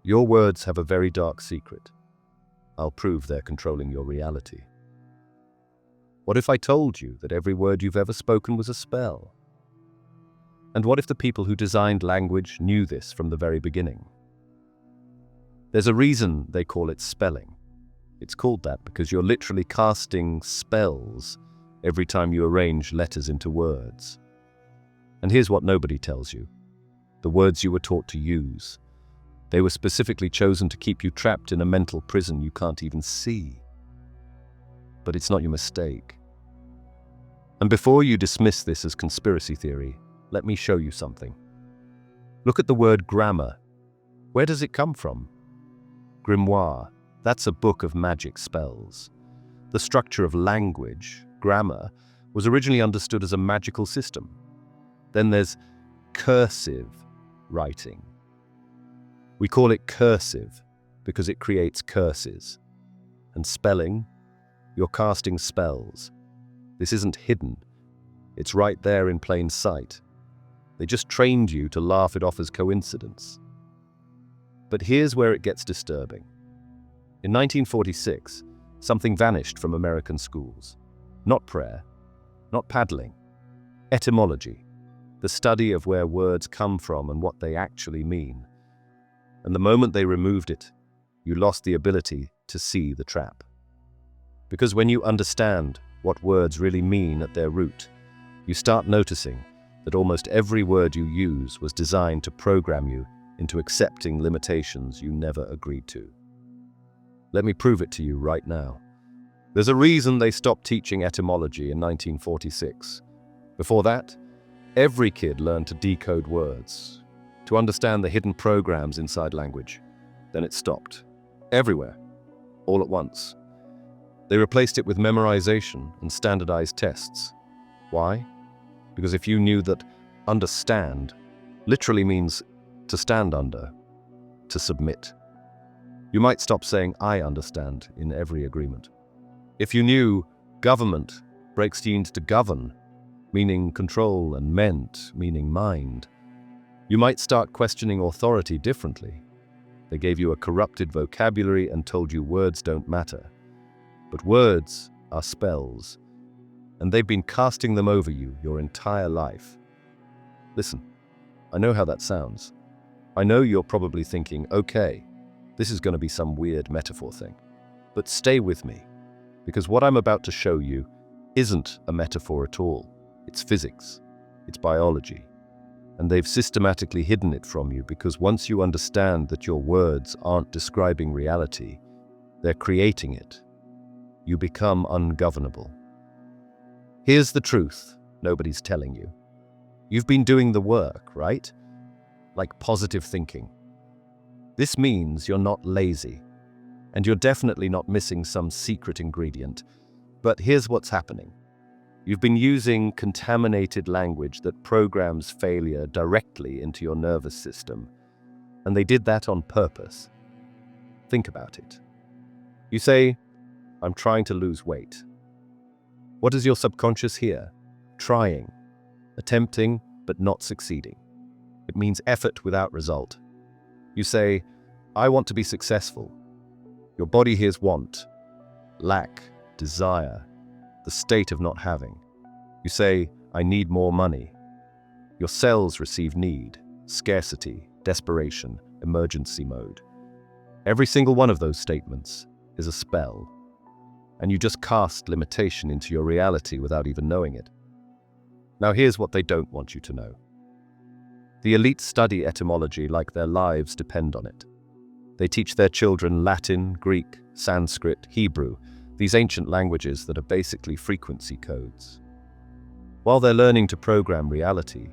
Your words have a very dark secret. I'll prove they're controlling your reality. What if I told you that every word you've ever spoken was a spell? And what if the people who designed language knew this from the very beginning? There's a reason they call it spelling. It's called that because you're literally casting spells every time you arrange letters into words. And here's what nobody tells you. The words you were taught to use. They were specifically chosen to keep you trapped in a mental prison you can't even see. But it's not your mistake. And before you dismiss this as conspiracy theory, let me show you something. Look at the word grammar. Where does it come from? Grimoire. That's a book of magic spells. The structure of language, grammar, was originally understood as a magical system. Then there's cursive writing. We call it cursive because it creates curses. And spelling, you're casting spells. This isn't hidden. It's right there in plain sight. They just trained you to laugh it off as coincidence. But here's where it gets disturbing. In 1946, something vanished from American schools. Not prayer, not paddling. Etymology, the study of where words come from and what they actually mean. And the moment they removed it, you lost the ability to see the trap. Because when you understand what words really mean at their root, you start noticing that almost every word you use was designed to program you into accepting limitations you never agreed to. Let me prove it to you right now. There's a reason they stopped teaching etymology in 1946. Before that, every kid learned to decode words, to understand the hidden programs inside language. Then it stopped. Everywhere. All at once. They replaced it with memorization and standardized tests. Why? Because if you knew that understand literally means to stand under, to submit, you might stop saying I understand in every agreement. If you knew government breaks genes to govern, meaning control, and ment, meaning mind, you might start questioning authority differently. They gave you a corrupted vocabulary and told you words don't matter. But words are spells, and they've been casting them over you your entire life. Listen, I know how that sounds. I know you're probably thinking, okay, this is going to be some weird metaphor thing. But stay with me, because what I'm about to show you isn't a metaphor at all. It's physics. It's biology. And they've systematically hidden it from you because once you understand that your words aren't describing reality, they're creating it, you become ungovernable. Here's the truth nobody's telling you. You've been doing the work, right? Like positive thinking. This means you're not lazy, and you're definitely not missing some secret ingredient. But here's what's happening. You've been using contaminated language that programs failure directly into your nervous system, and they did that on purpose. Think about it. You say, I'm trying to lose weight. What does your subconscious hear? Trying, attempting, but not succeeding. It means effort without result. You say, I want to be successful. Your body hears want, lack, desire, the state of not having. You say, I need more money. Your cells receive need, scarcity, desperation, emergency mode. Every single one of those statements is a spell, and you just cast limitation into your reality without even knowing it. Now here's what they don't want you to know. The elite study etymology like their lives depend on it. They teach their children Latin, Greek, Sanskrit, Hebrew, these ancient languages that are basically frequency codes. While they're learning to program reality,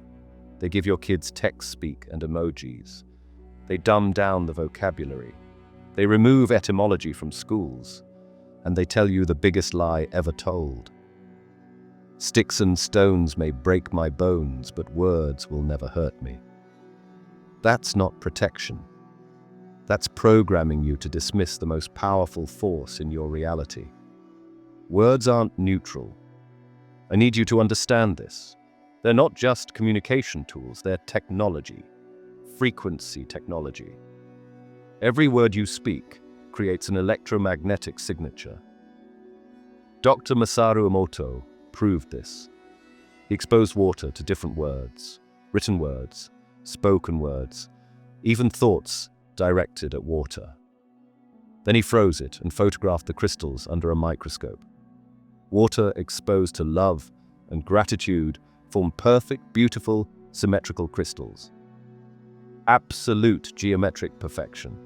they give your kids text speak and emojis. They dumb down the vocabulary. They remove etymology from schools, and they tell you the biggest lie ever told. Sticks and stones may break my bones, but words will never hurt me. That's not protection. That's programming you to dismiss the most powerful force in your reality. Words aren't neutral. I need you to understand this. They're not just communication tools, they're technology, frequency technology. Every word you speak creates an electromagnetic signature. Dr. Masaru Emoto proved this. He exposed water to different words, written words, spoken words, even thoughts directed at water. Then he froze it and photographed the crystals under a microscope. Water exposed to love and gratitude formed perfect, beautiful, symmetrical crystals. Absolute geometric perfection.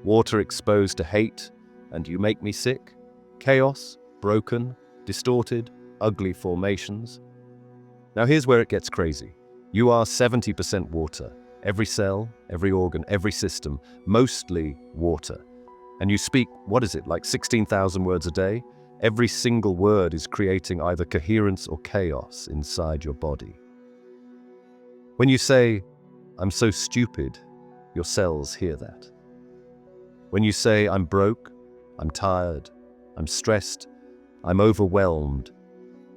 Water exposed to hate and you make me sick, chaos, broken, distorted, ugly formations. Now here's where it gets crazy. You are 70% water. Every cell, every organ, every system, mostly water. And you speak, like 16,000 words a day? Every single word is creating either coherence or chaos inside your body. When you say, "I'm so stupid," your cells hear that. When you say, "I'm broke," "I'm tired," "I'm stressed," "I'm overwhelmed,"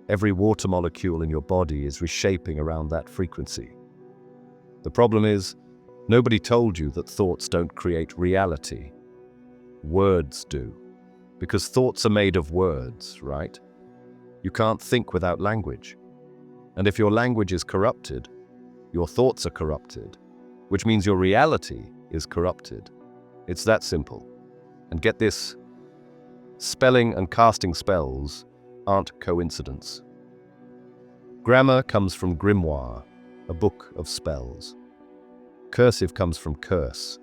every water molecule in your body is reshaping around that frequency. The problem is, nobody told you that thoughts don't create reality. Words do. Because thoughts are made of words, right? You can't think without language. And if your language is corrupted, your thoughts are corrupted, which means your reality is corrupted. It's that simple. And get this, spelling and casting spells aren't coincidence. Grammar comes from grimoire, a book of spells. Cursive comes from curse.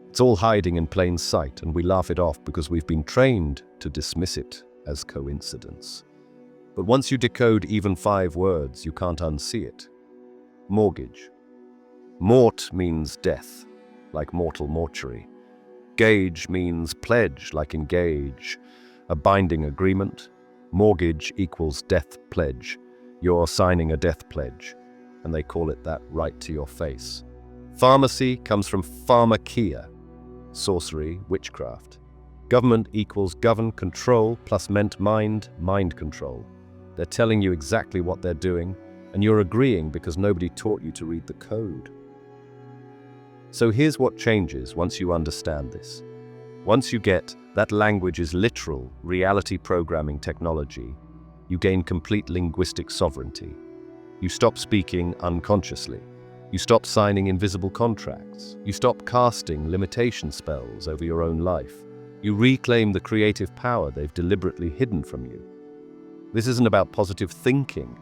It's all hiding in plain sight, and we laugh it off because we've been trained to dismiss it as coincidence. But once you decode even 5 words, you can't unsee it. Mortgage. Mort means death, like mortal mortuary. Gage means pledge, like engage. A binding agreement. Mortgage equals death pledge. You're signing a death pledge, and they call it that right to your face. Pharmacy comes from pharmakia, sorcery, witchcraft. Government equals govern, control, plus meant mind, mind control. They're telling you exactly what they're doing, and you're agreeing because nobody taught you to read the code. So here's what changes once you understand this. Once you get that language is literal reality programming technology, you gain complete linguistic sovereignty. You stop speaking unconsciously. You stop signing invisible contracts. You stop casting limitation spells over your own life. You reclaim the creative power they've deliberately hidden from you. This isn't about positive thinking.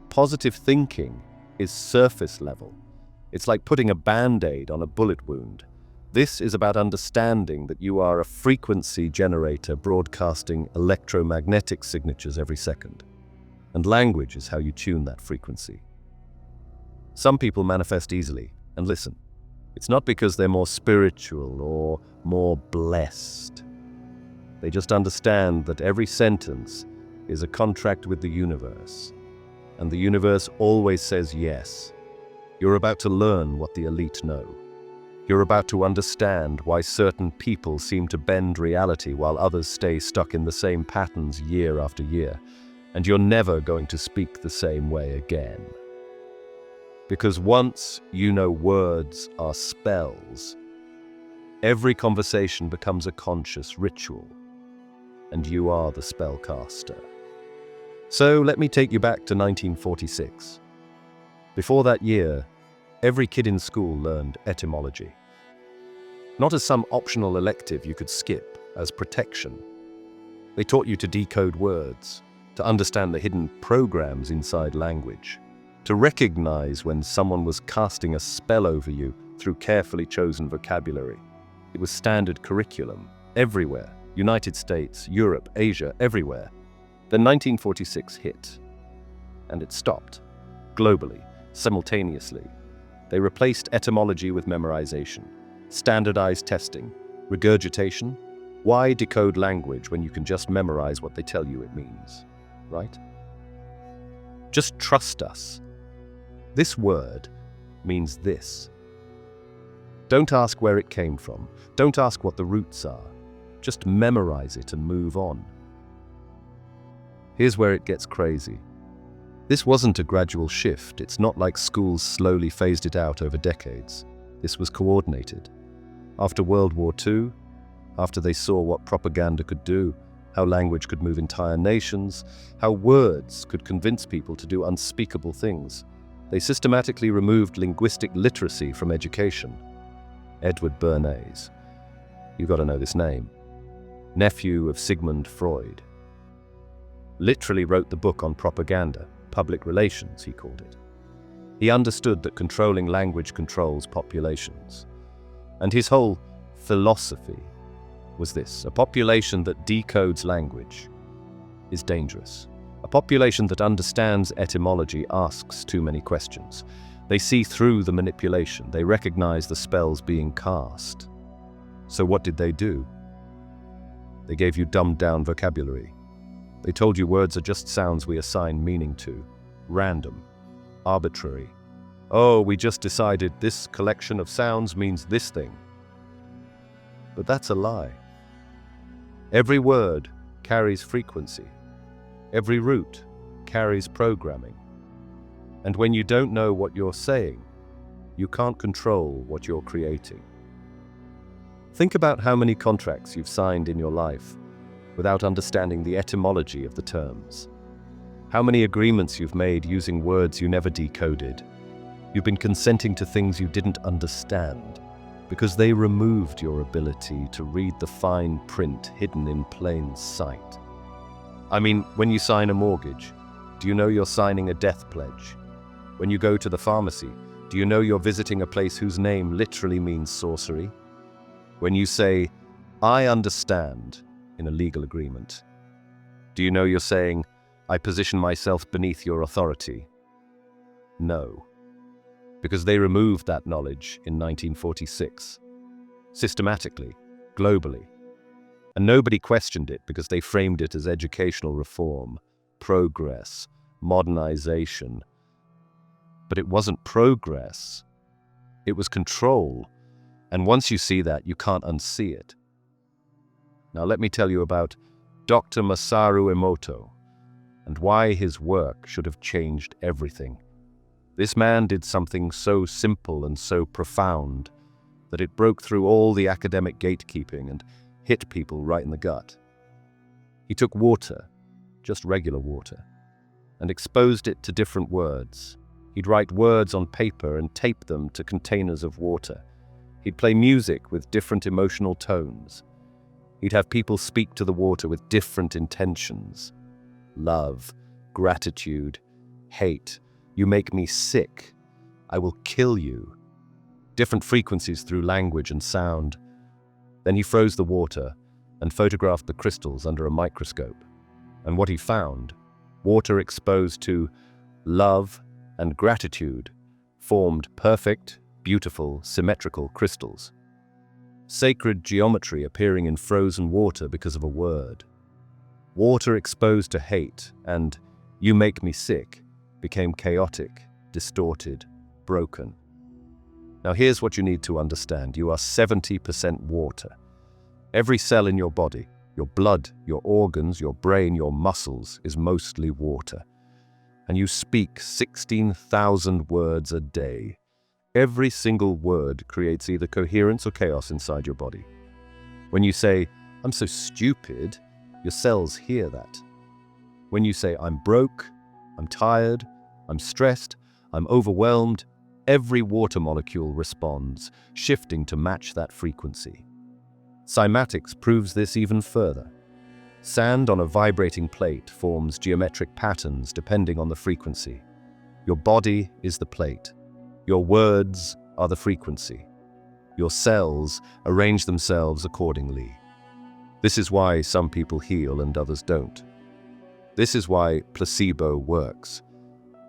Positive thinking is surface level. It's like putting a band-aid on a bullet wound. This is about understanding that you are a frequency generator broadcasting electromagnetic signatures every second. And language is how you tune that frequency. Some people manifest easily, and listen, it's not because they're more spiritual or more blessed. They just understand that every sentence is a contract with the universe, and the universe always says yes. You're about to learn what the elite know. You're about to understand why certain people seem to bend reality while others stay stuck in the same patterns year after year, and you're never going to speak the same way again. Because once you know words are spells, every conversation becomes a conscious ritual, and you are the spellcaster. So let me take you back to 1946. Before that year, every kid in school learned etymology. Not as some optional elective you could skip, as protection. They taught you to decode words, to understand the hidden programs inside language, to recognize when someone was casting a spell over you through carefully chosen vocabulary. It was standard curriculum, everywhere, United States, Europe, Asia, everywhere. Then 1946 hit, and it stopped, globally, simultaneously. They replaced etymology with memorization, standardized testing, regurgitation. Why decode language when you can just memorize what they tell you it means, right? Just trust us. This word means this. Don't ask where it came from. Don't ask what the roots are. Just memorize it and move on. Here's where it gets crazy. This wasn't a gradual shift. It's not like schools slowly phased it out over decades. This was coordinated. After World War II, after they saw what propaganda could do, how language could move entire nations, how words could convince people to do unspeakable things, they systematically removed linguistic literacy from education. Edward Bernays. You've got to know this name. Nephew of Sigmund Freud. Literally wrote the book on propaganda, public relations, he called it. He understood that controlling language controls populations. And his whole philosophy was this: a population that decodes language is dangerous. A population that understands etymology asks too many questions. They see through the manipulation. They recognize the spells being cast. So what did they do? They gave you dumbed-down vocabulary. They told you words are just sounds we assign meaning to. Random. Arbitrary. Oh, we just decided this collection of sounds means this thing. But that's a lie. Every word carries frequency. Every root carries programming. And when you don't know what you're saying, you can't control what you're creating. Think about how many contracts you've signed in your life without understanding the etymology of the terms. How many agreements you've made using words you never decoded. You've been consenting to things you didn't understand because they removed your ability to read the fine print hidden in plain sight. I mean, when you sign a mortgage, do you know you're signing a death pledge? When you go to the pharmacy, do you know you're visiting a place whose name literally means sorcery? When you say, "I understand," in a legal agreement, do you know you're saying, "I position myself beneath your authority"? No. Because they removed that knowledge in 1946. Systematically, globally. And nobody questioned it because they framed it as educational reform, progress, modernization. But it wasn't progress. It was control. And once you see that, you can't unsee it. Now let me tell you about Dr. Masaru Emoto and why his work should have changed everything. This man did something so simple and so profound that it broke through all the academic gatekeeping and hit people right in the gut. He took water, just regular water, and exposed it to different words. He'd write words on paper and tape them to containers of water. He'd play music with different emotional tones. He'd have people speak to the water with different intentions. Love, gratitude, hate. You make me sick. I will kill you. Different frequencies through language and sound. Then he froze the water and photographed the crystals under a microscope. And what he found, water exposed to love and gratitude, formed perfect, beautiful, symmetrical crystals. Sacred geometry appearing in frozen water because of a word. Water exposed to hate and "you make me sick" became chaotic, distorted, broken. Now here's what you need to understand. You are 70% water. Every cell in your body, your blood, your organs, your brain, your muscles is mostly water. And you speak 16,000 words a day. Every single word creates either coherence or chaos inside your body. When you say, "I'm so stupid," your cells hear that. When you say, "I'm broke," "I'm tired," "I'm stressed," "I'm overwhelmed," every water molecule responds, shifting to match that frequency. Cymatics proves this even further. Sand on a vibrating plate forms geometric patterns depending on the frequency. Your body is the plate. Your words are the frequency. Your cells arrange themselves accordingly. This is why some people heal and others don't. This is why placebo works.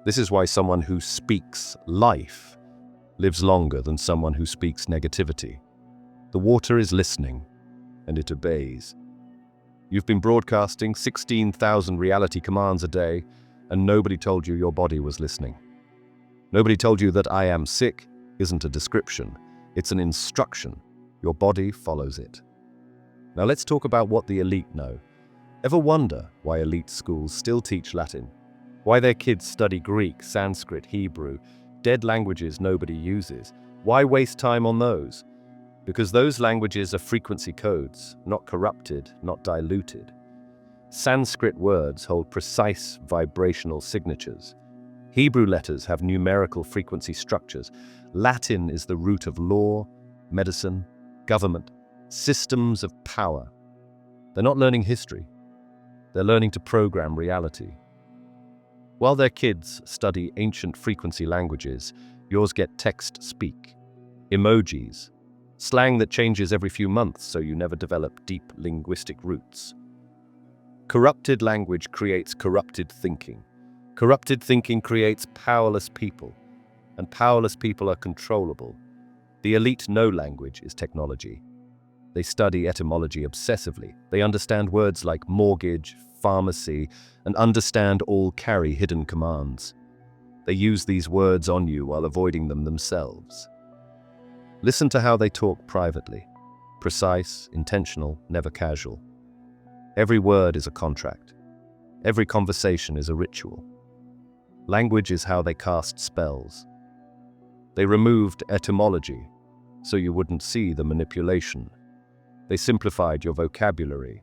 This is why someone who speaks life lives longer than someone who speaks negativity. The water is listening, and it obeys. You've been broadcasting 16,000 reality commands a day, and nobody told you your body was listening. Nobody told you that "I am sick" isn't a description, it's an instruction. Your body follows it. Now let's talk about what the elite know. Ever wonder why elite schools still teach Latin? Why their kids study Greek, Sanskrit, Hebrew, dead languages nobody uses? Why waste time on those? Because those languages are frequency codes, not corrupted, not diluted. Sanskrit words hold precise vibrational signatures. Hebrew letters have numerical frequency structures. Latin is the root of law, medicine, government, systems of power. They're not learning history. They're learning to program reality. While their kids study ancient frequency languages, yours get text-speak, emojis, slang that changes every few months so you never develop deep linguistic roots. Corrupted language creates corrupted thinking. Corrupted thinking creates powerless people, and powerless people are controllable. The elite know language is technology. They study etymology obsessively. They understand words like mortgage, pharmacy, and understand all carry hidden commands. They use these words on you while avoiding them themselves. Listen to how they talk privately. Precise, intentional, never casual. Every word is a contract. Every conversation is a ritual. Language is how they cast spells. They removed etymology so you wouldn't see the manipulation. They simplified your vocabulary.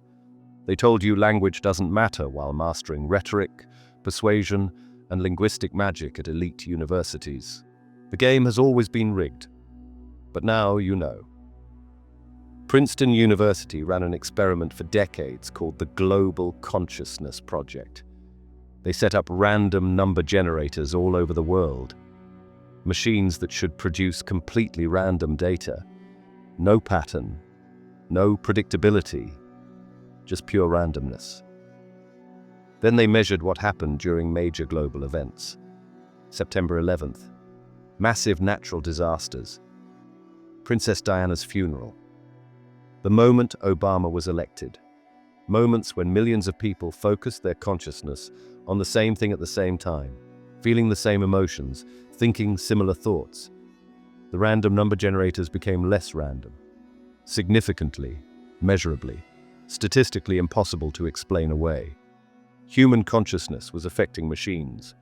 They told you language doesn't matter while mastering rhetoric, persuasion, and linguistic magic at elite universities. The game has always been rigged, but now you know. Princeton University ran an experiment for decades called the Global Consciousness Project. They set up random number generators all over the world. Machines that should produce completely random data. No pattern, no predictability, just pure randomness. Then they measured what happened during major global events. September 11th, massive natural disasters, Princess Diana's funeral, the moment Obama was elected, moments when millions of people focused their consciousness on the same thing at the same time, feeling the same emotions, thinking similar thoughts. The random number generators became less random, significantly, measurably, statistically impossible to explain away. Human consciousness was affecting machines,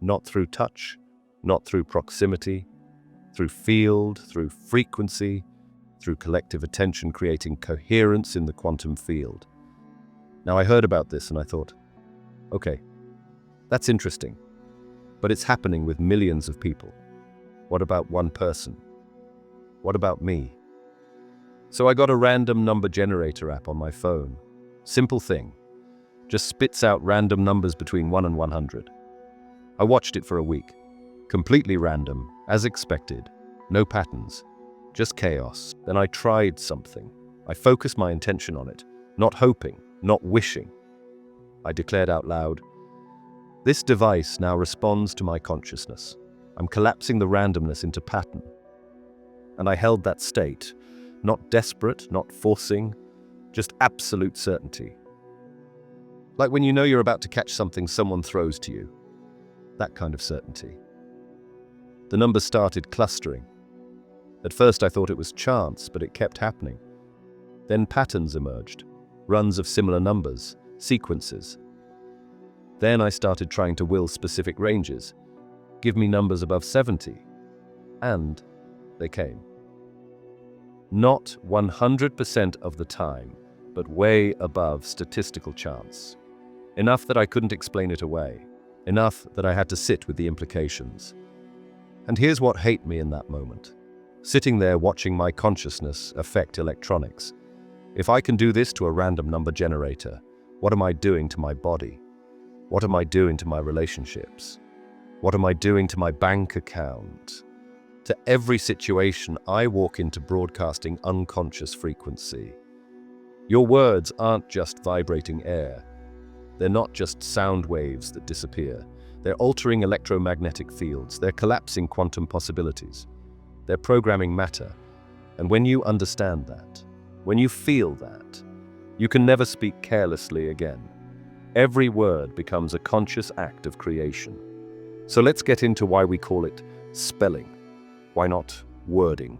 not through touch, not through proximity, through field, through frequency, through collective attention, creating coherence in the quantum field. Now, I heard about this and I thought, okay, that's interesting, but it's happening with millions of people. What about one person? What about me? So I got a random number generator app on my phone. Simple thing. Just spits out random numbers between 1 and 100. I watched it for a week. Completely random, as expected. No patterns. Just chaos. Then I tried something. I focused my intention on it, not hoping, not wishing. I declared out loud, "This device now responds to my consciousness. I'm collapsing the randomness into pattern." And I held that state, not desperate, not forcing, just absolute certainty. Like when you know you're about to catch something someone throws to you. That kind of certainty. The numbers started clustering. At first I thought it was chance, but it kept happening. Then patterns emerged, runs of similar numbers, sequences. Then I started trying to will specific ranges. Give me numbers above 70. And they came. Not 100% of the time, but way above statistical chance. Enough that I couldn't explain it away. Enough that I had to sit with the implications. And here's what hit me in that moment. Sitting there watching my consciousness affect electronics. If I can do this to a random number generator, what am I doing to my body? What am I doing to my relationships? What am I doing to my bank account? To every situation I walk into broadcasting unconscious frequency. Your words aren't just vibrating air. They're not just sound waves that disappear. They're altering electromagnetic fields. They're collapsing quantum possibilities. They're programming matter. And when you understand that, when you feel that, you can never speak carelessly again. Every word becomes a conscious act of creation. So let's get into why we call it spelling. Why not wording?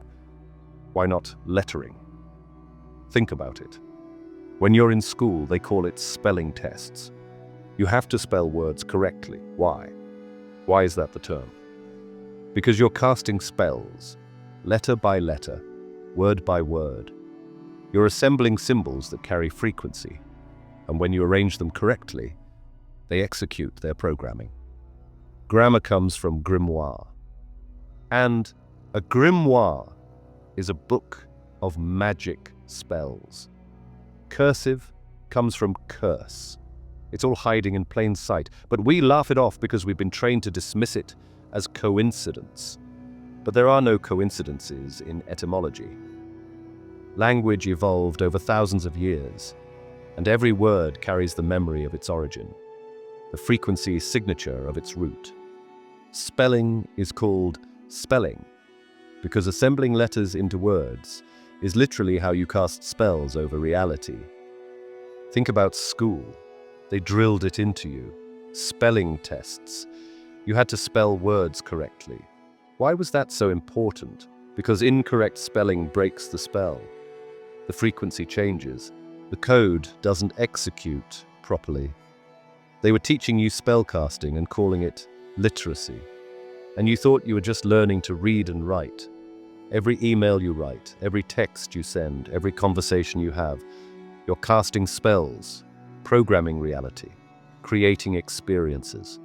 Why not lettering? Think about it. When you're in school, they call it spelling tests. You have to spell words correctly. Why? Why is that the term? Because you're casting spells, letter by letter, word by word. You're assembling symbols that carry frequency, and when you arrange them correctly, they execute their programming. Grammar comes from grimoire, and a grimoire is a book of magic spells. Cursive comes from curse. It's all hiding in plain sight, but we laugh it off because we've been trained to dismiss it as coincidence. But there are no coincidences in etymology. Language evolved over thousands of years, and every word carries the memory of its origin, the frequency signature of its root. Spelling is called spelling because assembling letters into words is literally how you cast spells over reality. Think about school. They drilled it into you. Spelling tests. You had to spell words correctly. Why was that so important? Because incorrect spelling breaks the spell. The frequency changes. The code doesn't execute properly. They were teaching you spellcasting and calling it literacy. And you thought you were just learning to read and write. Every email you write, every text you send, every conversation you have, you're casting spells, programming reality, creating experiences.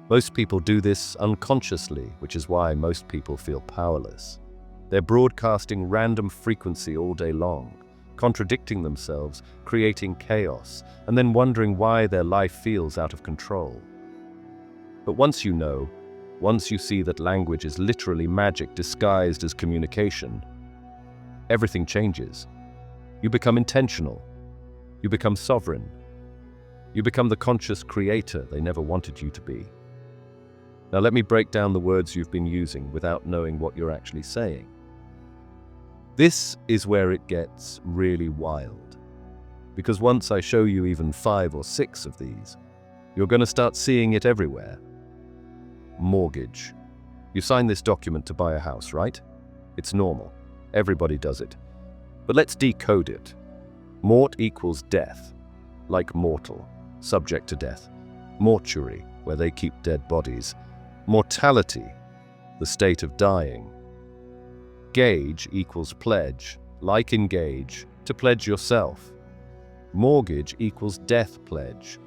Most people do this unconsciously, which is why most people feel powerless. They're broadcasting random frequency all day long, contradicting themselves, creating chaos, and then wondering why their life feels out of control. But once you see that language is literally magic disguised as communication, everything changes. You become intentional. You become sovereign. You become the conscious creator they never wanted you to be. Now let me break down the words you've been using without knowing what you're actually saying. This is where it gets really wild. Because once I show you even 5 or 6 of these, you're going to start seeing it everywhere. Mortgage. You sign this document to buy a house, right? It's normal. Everybody does it. But let's decode it. Mort equals death, like mortal, subject to death. Mortuary, where they keep dead bodies. Mortality, the state of dying. Gage equals pledge, like engage, to pledge yourself. Mortgage equals death pledge.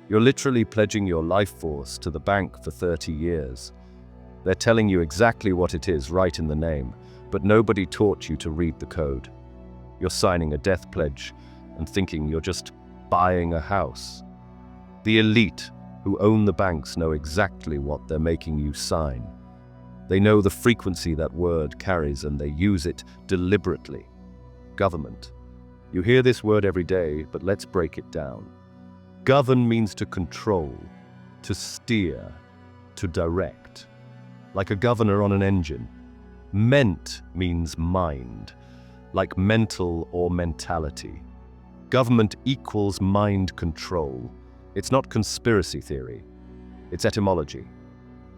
You're literally pledging your life force to the bank for 30 years. They're telling you exactly what it is right in the name, but nobody taught you to read the code. You're signing a death pledge and thinking you're just buying a house. The elite who own the banks know exactly what they're making you sign. They know the frequency that word carries and they use it deliberately. Government. You hear this word every day, but let's break it down. Govern means to control, to steer, to direct. Like a governor on an engine. Ment means mind, like mental or mentality. Government equals mind control. It's not conspiracy theory. It's etymology.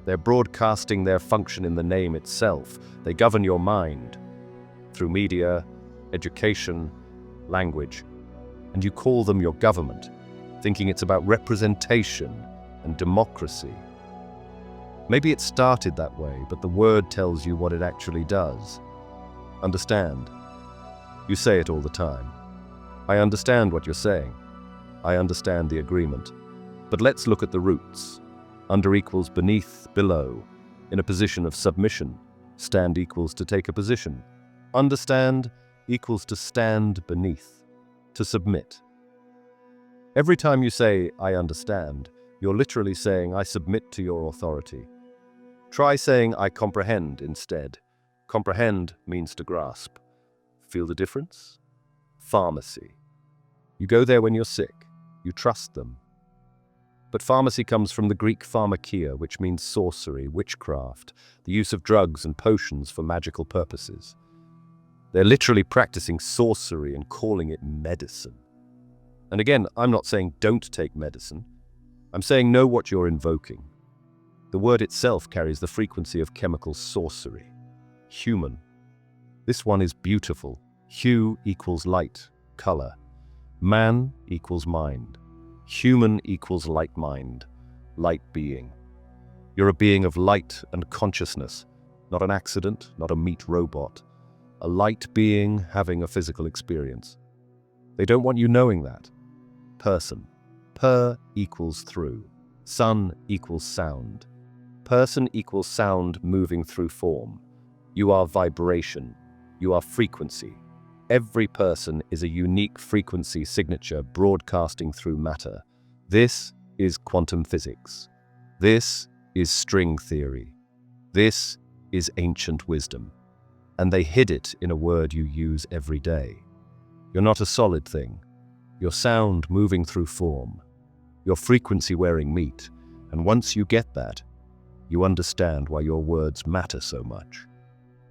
They're broadcasting their function in the name itself. They govern your mind through media, education, language. And you call them your government, thinking it's about representation and democracy. Maybe it started that way, but the word tells you what it actually does. Understand. You say it all the time. I understand what you're saying. I understand the agreement. But let's look at the roots. Under equals beneath, below. In a position of submission. Stand equals to take a position. Understand equals to stand beneath, to submit. Every time you say, I understand, you're literally saying, I submit to your authority. Try saying, I comprehend instead. Comprehend means to grasp. Feel the difference? Pharmacy. You go there when you're sick. You trust them. But pharmacy comes from the Greek pharmakia, which means sorcery, witchcraft, the use of drugs and potions for magical purposes. They're literally practicing sorcery and calling it medicine. And again, I'm not saying don't take medicine. I'm saying know what you're invoking. The word itself carries the frequency of chemical sorcery. Human. This one is beautiful. Hue equals light, color. Man equals mind. Human equals light mind, light being. You're a being of light and consciousness, not an accident, not a meat robot. a light being having a physical experience. They don't want you knowing that. Person. Per equals through. Sun equals sound. Person equals sound moving through form. You are vibration. You are frequency. Every person is a unique frequency signature broadcasting through matter. This is quantum physics. This is string theory. This is ancient wisdom. And they hid it in a word you use every day. You're not a solid thing. You're sound moving through form. You're frequency wearing meat. And once you get that, you understand why your words matter so much.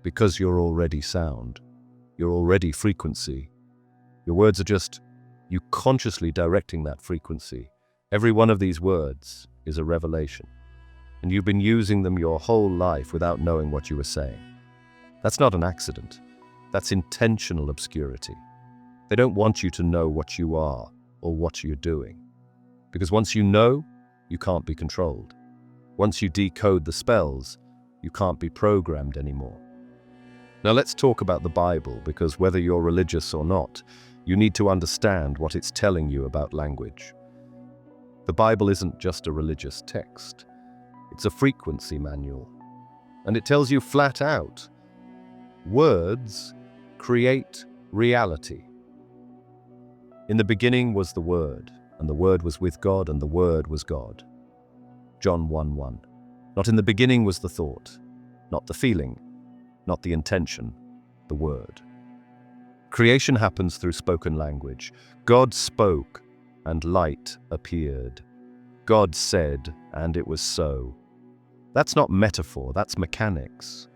Because you're already sound. You're already frequency. Your words are just you consciously directing that frequency. Every one of these words is a revelation. And you've been using them your whole life without knowing what you were saying. That's not an accident. That's intentional obscurity. They don't want you to know what you are or what you're doing. Because once you know, you can't be controlled. Once you decode the spells, you can't be programmed anymore. Now let's talk about the Bible, because whether you're religious or not, you need to understand what it's telling you about language. The Bible isn't just a religious text. It's a frequency manual. And it tells you flat out, words create reality. In the beginning was the Word, and the Word was with God, and the Word was God. John 1:1. Not in the beginning was the thought, not the feeling, not the intention, the Word. Creation happens through spoken language. God spoke, and light appeared. God said, and it was so. That's not metaphor, that's mechanics.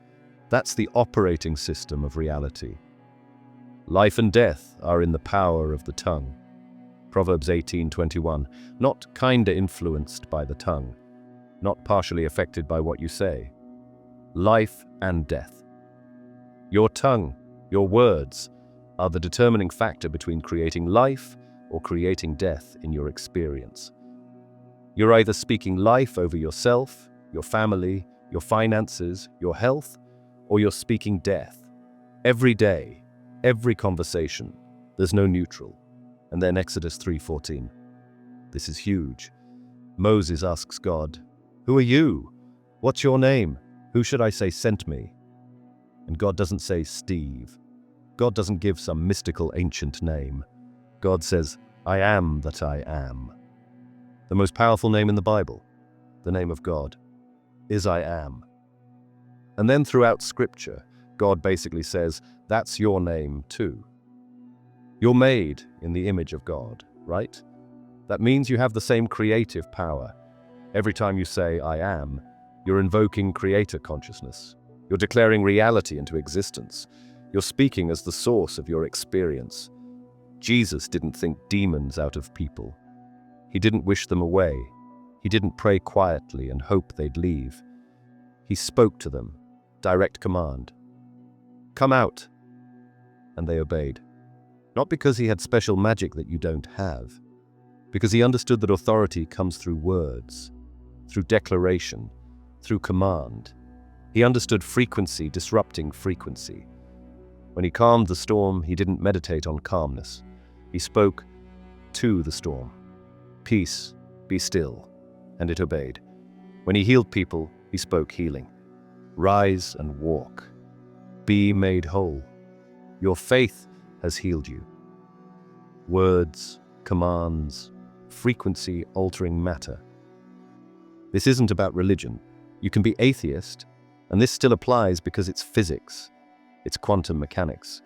That's the operating system of reality. Life and death are in the power of the tongue. Proverbs 18:21. Not kinda influenced by the tongue, not partially affected by what you say. Life and death. Your tongue, your words, are the determining factor between creating life or creating death in your experience. You're either speaking life over yourself, your family, your finances, your health, or you're speaking death. Every day, every conversation, there's no neutral. And then Exodus 3:14. This is huge. Moses asks God, "Who are you? What's your name? Who should I say sent me?" And God doesn't say Steve. God doesn't give some mystical ancient name. God says, "I am that I am." The most powerful name in the Bible, the name of God, is I am. And then throughout Scripture, God basically says, that's your name too. You're made in the image of God, right? That means you have the same creative power. Every time you say, I am, you're invoking creator consciousness. You're declaring reality into existence. You're speaking as the source of your experience. Jesus didn't think demons out of people. He didn't wish them away. He didn't pray quietly and hope they'd leave. He spoke to them, direct command. Come out. And they obeyed. Not because he had special magic that you don't have, because he understood that authority comes through words, through declaration, through command. He understood frequency disrupting frequency. When he calmed the storm, he didn't meditate on calmness. He spoke to the storm. Peace, be still, and it obeyed. When he healed people, he spoke healing. Rise and walk. Be made whole. Your faith has healed you. Words, commands, frequency altering matter. This isn't about religion. You can be atheist, and this still applies because it's physics. It's quantum mechanics.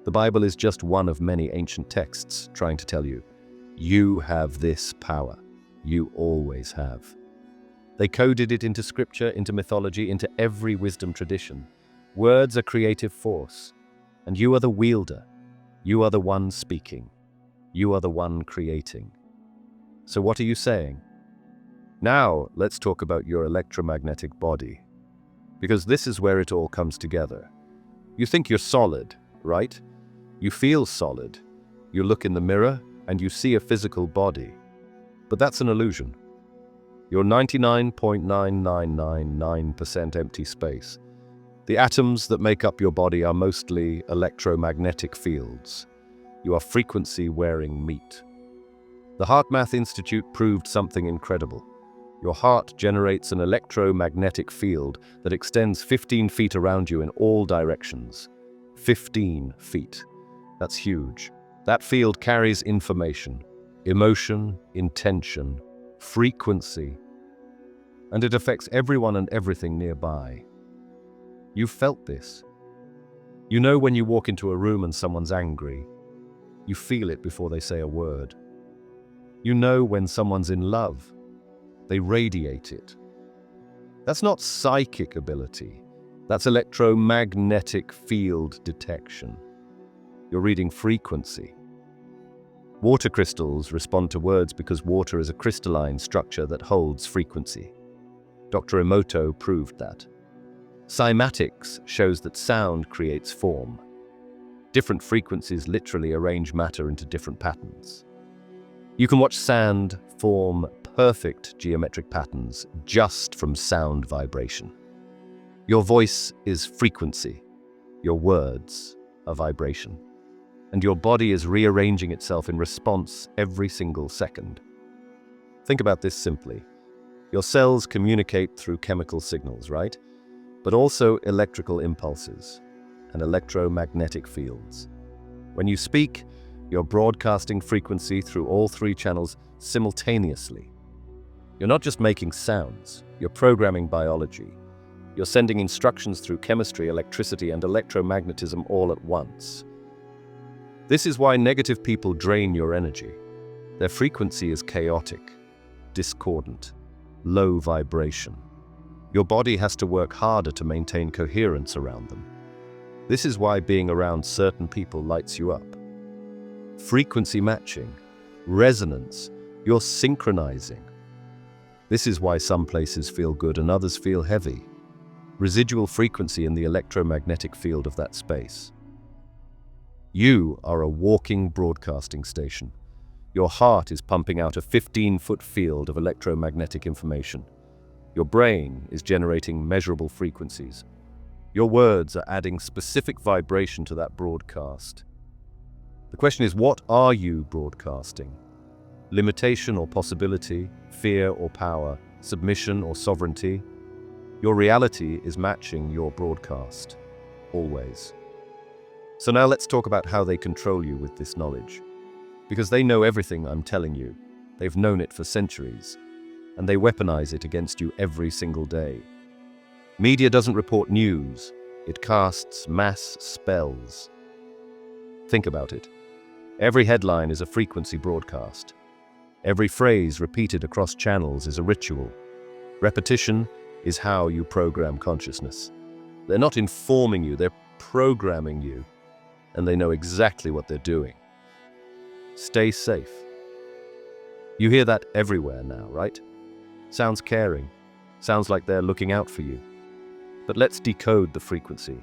The Bible is just one of many ancient texts trying to tell you, you have this power. You always have. They coded it into scripture, into mythology, into every wisdom tradition. Words are creative force, and you are the wielder. You are the one speaking. You are the one creating. So what are you saying? Now, let's talk about your electromagnetic body, because this is where it all comes together. You think you're solid, right? You feel solid. You look in the mirror and you see a physical body. But that's an illusion. You're 99.9999% empty space. The atoms that make up your body are mostly electromagnetic fields. You are frequency-wearing meat. The HeartMath Institute proved something incredible. Your heart generates an electromagnetic field that extends 15 feet around you in all directions. 15 feet. That's huge. That field carries information, emotion, intention, frequency, and it affects everyone and everything nearby. You've felt this. You know when you walk into a room and someone's angry. You feel it before they say a word. You know when someone's in love. They radiate it. That's not psychic ability. That's electromagnetic field detection. You're reading frequency. Water crystals respond to words because water is a crystalline structure that holds frequency. Dr. Emoto proved that. Cymatics shows that sound creates form. Different frequencies literally arrange matter into different patterns. You can watch sand form perfect geometric patterns just from sound vibration. Your voice is frequency. Your words are vibration. And your body is rearranging itself in response every single second. Think about this simply. Your cells communicate through chemical signals, right? But also electrical impulses and electromagnetic fields. When you speak, you're broadcasting frequency through all three channels simultaneously. You're not just making sounds, you're programming biology. You're sending instructions through chemistry, electricity, and electromagnetism all at once. This is why negative people drain your energy. Their frequency is chaotic, discordant, low vibration. Your body has to work harder to maintain coherence around them. This is why being around certain people lights you up. Frequency matching, resonance, you're synchronizing. This is why some places feel good and others feel heavy. Residual frequency in the electromagnetic field of that space. You are a walking broadcasting station. Your heart is pumping out a 15-foot field of electromagnetic information. Your brain is generating measurable frequencies. Your words are adding specific vibration to that broadcast. The question is, what are you broadcasting? Limitation or possibility, fear or power, submission or sovereignty? Your reality is matching your broadcast, always. So now let's talk about how they control you with this knowledge. Because they know everything I'm telling you. They've known it for centuries. And they weaponize it against you every single day. Media doesn't report news. It casts mass spells. Think about it. Every headline is a frequency broadcast. Every phrase repeated across channels is a ritual. Repetition is how you program consciousness. They're not informing you, they're programming you. And they know exactly what they're doing. Stay safe. You hear that everywhere now, right? Sounds caring. Sounds like they're looking out for you. But let's decode the frequency.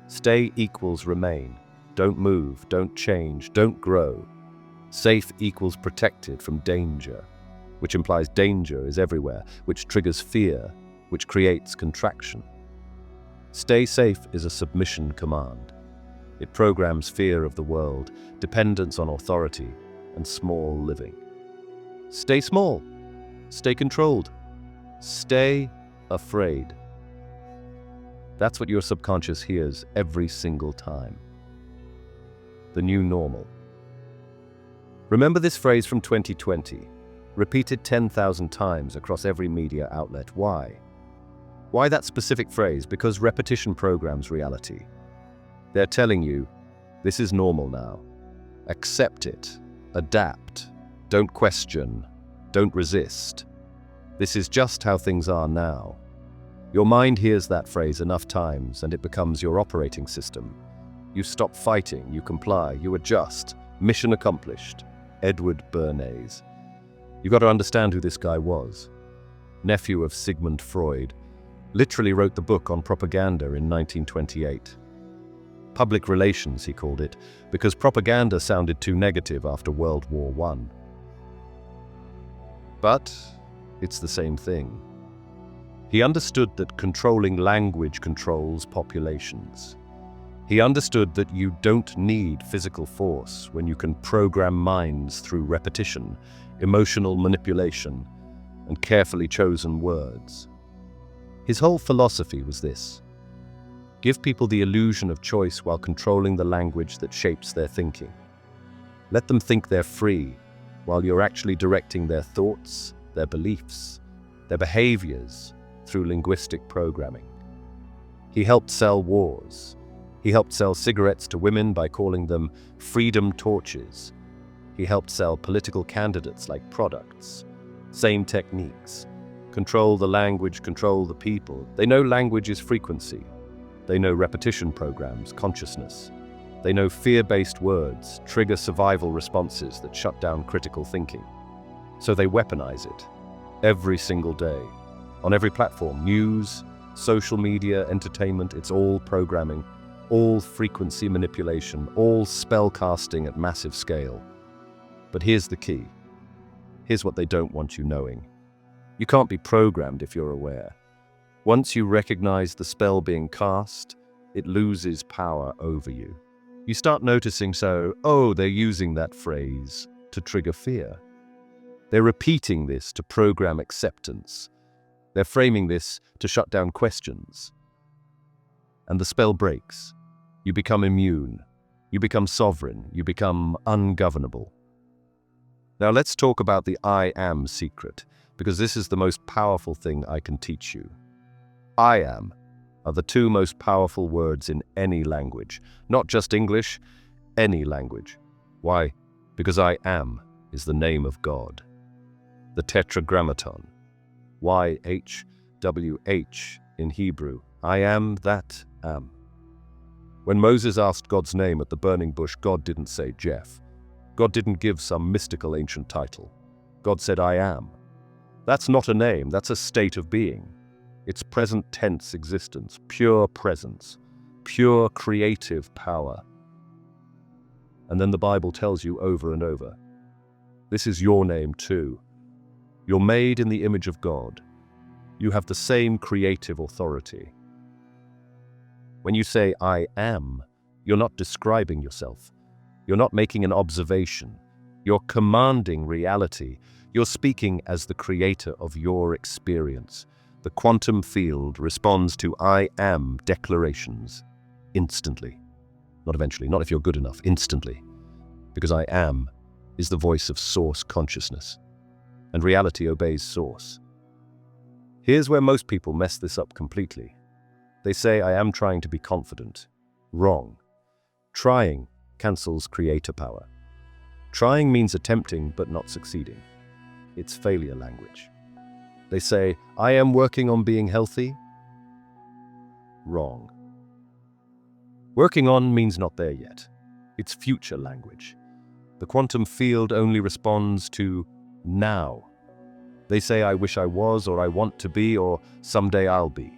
Stay equals remain. Don't move, don't change, don't grow. Safe equals protected from danger, which implies danger is everywhere, which triggers fear, which creates contraction. Stay safe is a submission command. It programs fear of the world, dependence on authority, and small living. Stay small. Stay controlled. Stay afraid. That's what your subconscious hears every single time. The new normal. Remember this phrase from 2020, repeated 10,000 times across every media outlet. Why? Why that specific phrase? Because repetition programs reality. They're telling you, this is normal now. Accept it. Adapt. Don't question. Don't resist. This is just how things are now. Your mind hears that phrase enough times and it becomes your operating system. You stop fighting, you comply, you adjust. Mission accomplished. Edward Bernays. You've got to understand who this guy was. Nephew of Sigmund Freud. Literally wrote the book on propaganda in 1928. Public relations, he called it, because propaganda sounded too negative after World War I. But it's the same thing. He understood that controlling language controls populations. He understood that you don't need physical force when you can program minds through repetition, emotional manipulation, and carefully chosen words. His whole philosophy was this: give people the illusion of choice while controlling the language that shapes their thinking. Let them think they're free, while you're actually directing their thoughts, their beliefs, their behaviors through linguistic programming. He helped sell wars. He helped sell cigarettes to women by calling them freedom torches. He helped sell political candidates like products. Same techniques. Control the language, control the people. They know language is frequency. They know repetition programs, consciousness. They know fear-based words trigger survival responses that shut down critical thinking. So they weaponize it every single day. On every platform, news, social media, entertainment, it's all programming, all frequency manipulation, all spell casting at massive scale. But here's the key. Here's what they don't want you knowing. You can't be programmed if you're aware. Once you recognize the spell being cast, it loses power over you. You start noticing, they're using that phrase to trigger fear. They're repeating this to program acceptance. They're framing this to shut down questions. And the spell breaks. You become immune. You become sovereign. You become ungovernable. Now let's talk about the I am secret, because this is the most powerful thing I can teach you. I am are the two most powerful words in any language, not just English, any language. Why? Because I am is the name of God. The Tetragrammaton, YHWH in Hebrew, I am that am. When Moses asked God's name at the burning bush, God didn't say Jeff. God didn't give some mystical ancient title. God said, I am. That's not a name, that's a state of being. It's present tense existence, pure presence, pure creative power. And then the Bible tells you over and over, this is your name too. You're made in the image of God. You have the same creative authority. When you say, I am, you're not describing yourself. You're not making an observation. You're commanding reality. You're speaking as the creator of your experience. The quantum field responds to I am declarations instantly. Not eventually, not if you're good enough, instantly. Because I am is the voice of source consciousness. And reality obeys source. Here's where most people mess this up completely. They say, I am trying to be confident. Wrong. Trying cancels creator power. Trying means attempting but not succeeding. It's failure language. They say, I am working on being healthy. Wrong. Working on means not there yet. It's future language. The quantum field only responds to now. They say, I wish I was, or I want to be, or someday I'll be.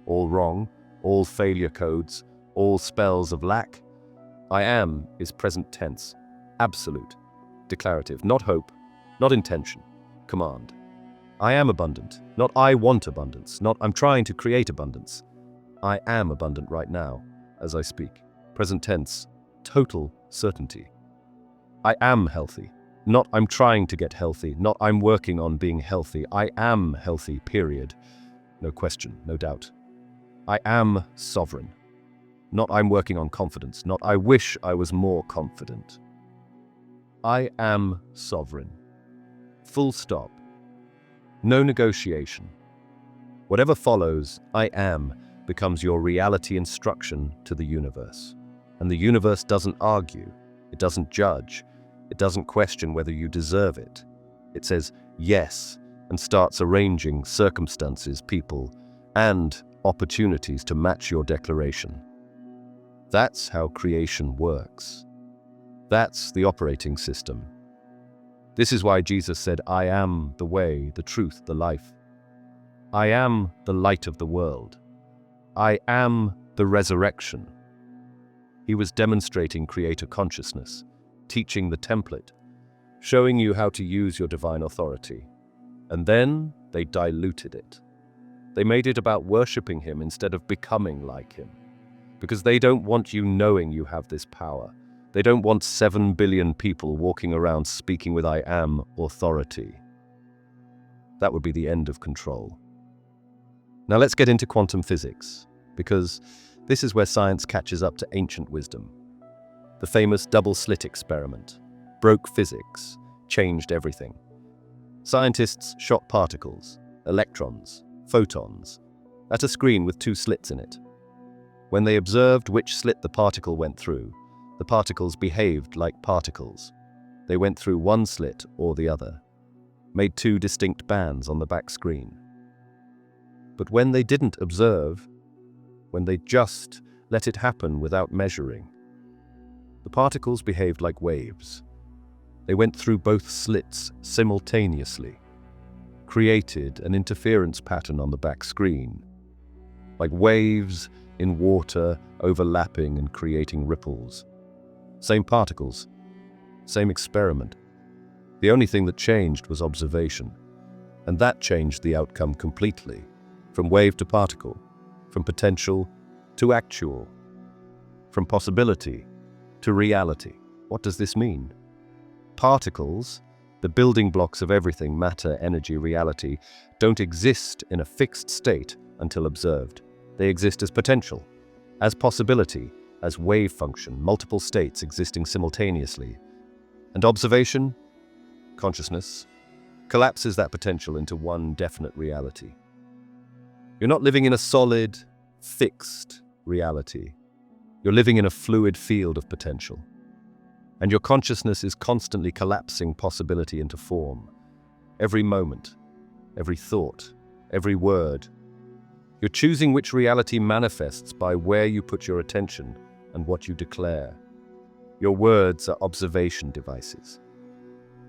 All wrong, all failure codes, all spells of lack. I am is present tense, absolute, declarative, not hope, not intention, command. I am abundant, not I want abundance, not I'm trying to create abundance. I am abundant right now, as I speak. Present tense, total certainty. I am healthy, not I'm trying to get healthy, not I'm working on being healthy. I am healthy, period. No question, no doubt. I am sovereign, not I'm working on confidence, not I wish I was more confident. I am sovereign. Full stop. No negotiation. Whatever follows, I am, becomes your reality instruction to the universe. And the universe doesn't argue, it doesn't judge, it doesn't question whether you deserve it. It says yes and starts arranging circumstances, people, and opportunities to match your declaration. That's how creation works. That's the operating system. This is why Jesus said, I am the way, the truth, the life. I am the light of the world. I am the resurrection. He was demonstrating creator consciousness, teaching the template, showing you how to use your divine authority. And then they diluted it. They made it about worshipping him instead of becoming like him. Because they don't want you knowing you have this power. They don't want 7 billion people walking around speaking with I am authority. That would be the end of control. Now let's get into quantum physics, because this is where science catches up to ancient wisdom. The famous double-slit experiment broke physics, changed everything. Scientists shot particles, electrons, photons, at a screen with 2 slits in it. When they observed which slit the particle went through, the particles behaved like particles. They went through one slit or the other, made 2 distinct bands on the back screen. But when they didn't observe, when they just let it happen without measuring, the particles behaved like waves. They went through both slits simultaneously, created an interference pattern on the back screen, like waves in water overlapping and creating ripples. Same particles, same experiment. The only thing that changed was observation, and that changed the outcome completely, from wave to particle, from potential to actual, from possibility to reality. What does this mean? Particles, the building blocks of everything, matter, energy, reality, don't exist in a fixed state until observed. They exist as potential, as possibility, as wave function, multiple states existing simultaneously. And observation, consciousness, collapses that potential into one definite reality. You're not living in a solid, fixed reality. You're living in a fluid field of potential. And your consciousness is constantly collapsing possibility into form. Every moment, every thought, every word. You're choosing which reality manifests by where you put your attention and what you declare. Your words are observation devices.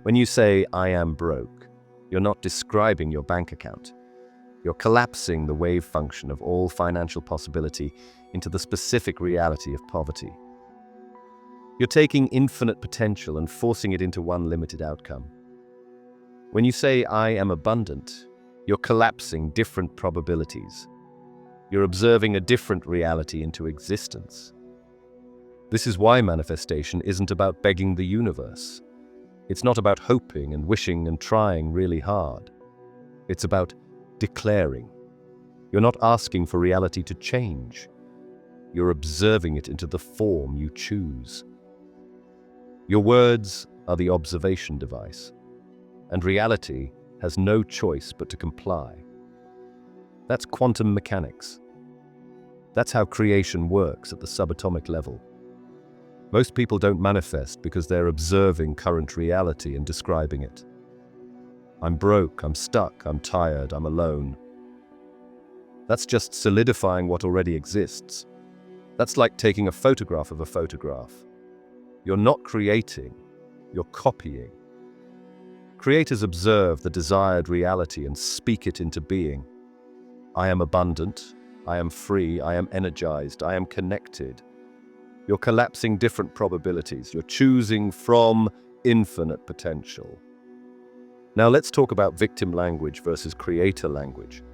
When you say, I am broke, you're not describing your bank account. You're collapsing the wave function of all financial possibility into the specific reality of poverty. You're taking infinite potential and forcing it into one limited outcome. When you say, I am abundant, you're collapsing different probabilities. You're observing a different reality into existence. This is why manifestation isn't about begging the universe. It's not about hoping and wishing and trying really hard. It's about declaring. You're not asking for reality to change. You're observing it into the form you choose. Your words are the observation device, and reality has no choice but to comply. That's quantum mechanics. That's how creation works at the subatomic level. Most people don't manifest because they're observing current reality and describing it. I'm broke, I'm stuck, I'm tired, I'm alone. That's just solidifying what already exists. That's like taking a photograph of a photograph. You're not creating, you're copying. Creators observe the desired reality and speak it into being. I am abundant, I am free, I am energized, I am connected. You're collapsing different probabilities. You're choosing from infinite potential. Now let's talk about victim language versus creator language,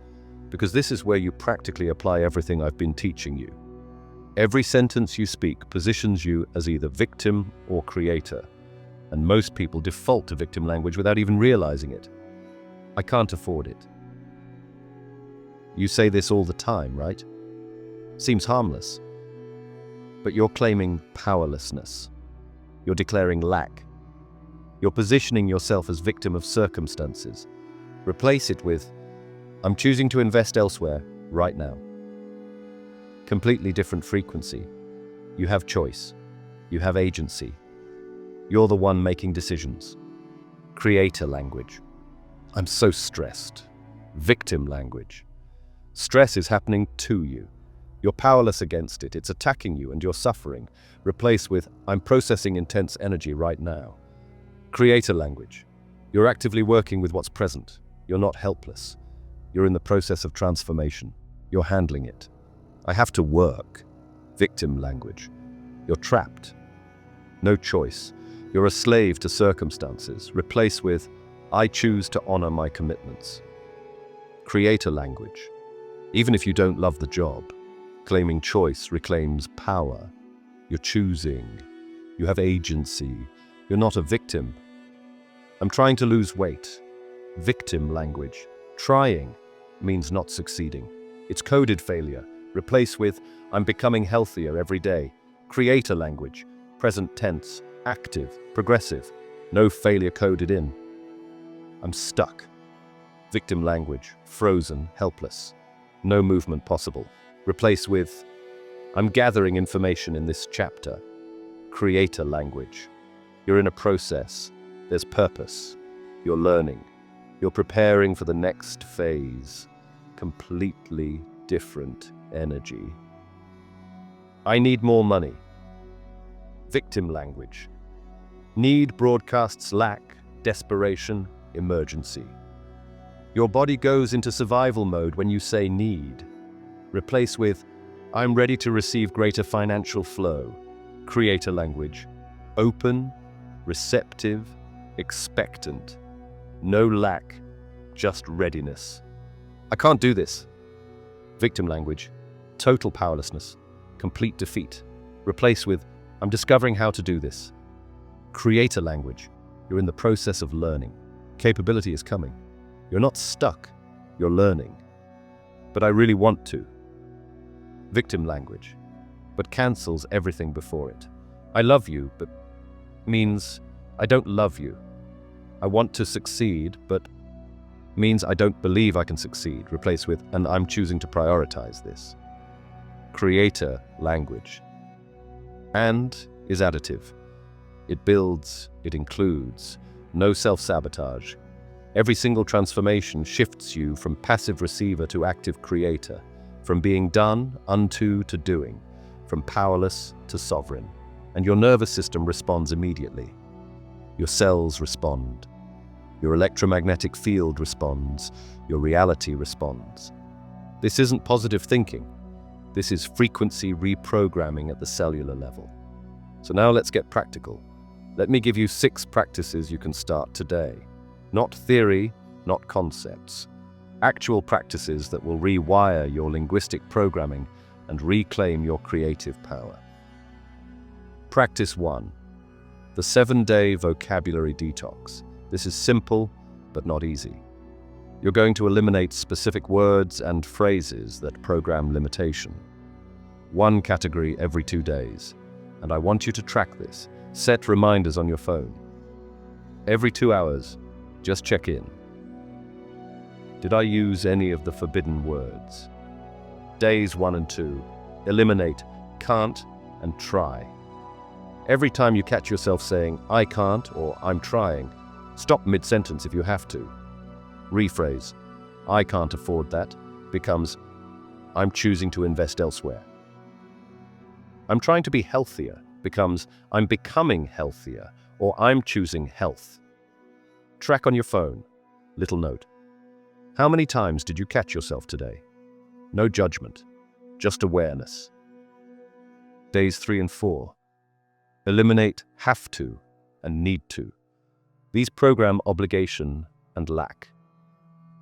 because this is where you practically apply everything I've been teaching you. Every sentence you speak positions you as either victim or creator, and most people default to victim language without even realizing it. I can't afford it. You say this all the time, right? Seems harmless. But you're claiming powerlessness. You're declaring lack. You're positioning yourself as victim of circumstances. Replace it with, I'm choosing to invest elsewhere right now. Completely different frequency. You have choice. You have agency. You're the one making decisions. Creator language. I'm so stressed. Victim language. Stress is happening to you. You're powerless against it. It's attacking you and you're suffering. Replace with, I'm processing intense energy right now. Creator language. You're actively working with what's present. You're not helpless. You're in the process of transformation. You're handling it. I have to work. Victim language. You're trapped. No choice. You're a slave to circumstances. Replace with, I choose to honor my commitments. Creator language. Even if you don't love the job, claiming choice reclaims power. You're choosing. You have agency. You're not a victim. I'm trying to lose weight. Victim language. Trying means not succeeding. It's coded failure. Replace with, I'm becoming healthier every day. Creator language. Present tense. Active. Progressive. No failure coded in. I'm stuck. Victim language. Frozen. Helpless. No movement possible. Replace with, I'm gathering information in this chapter. Creator language. You're in a process. There's purpose. You're learning. You're preparing for the next phase. Completely different energy. I need more money. Victim language. Need broadcasts lack, desperation, emergency. Your body goes into survival mode when you say need. Replace with, I'm ready to receive greater financial flow. Creator language. Open, receptive, expectant. No lack, just readiness. I can't do this. Victim language. Total powerlessness. Complete defeat. Replace with, I'm discovering how to do this. Creator language. You're in the process of learning. Capability is coming. You're not stuck. You're learning. But I really want to. Victim language. But cancels everything before it. I love you, but means I don't love you. I want to succeed, but means I don't believe I can succeed. Replace with, and I'm choosing to prioritize this. Creator language. And is additive. It builds, it includes. No self-sabotage. Every single transformation shifts you from passive receiver to active creator, from being done unto to doing, from powerless to sovereign. And your nervous system responds immediately. Your cells respond. Your electromagnetic field responds. Your reality responds. This isn't positive thinking. This is frequency reprogramming at the cellular level. So now let's get practical. Let me give you 6 practices you can start today. Not theory, not concepts. Actual practices that will rewire your linguistic programming and reclaim your creative power. Practice 1. The 7-day vocabulary detox. This is simple, but not easy. You're going to eliminate specific words and phrases that program limitation. 1 category every 2 days. And I want you to track this. Set reminders on your phone. Every 2 hours, just check in. Did I use any of the forbidden words? Days 1 and 2, eliminate can't and try. Every time you catch yourself saying, I can't or I'm trying, stop mid-sentence if you have to. Rephrase, I can't afford that, becomes, I'm choosing to invest elsewhere. I'm trying to be healthier, becomes, I'm becoming healthier, or I'm choosing health. Track on your phone. Little note. How many times did you catch yourself today? No judgment, just awareness. Days 3 and 4. Eliminate have to and need to. These program obligation and lack.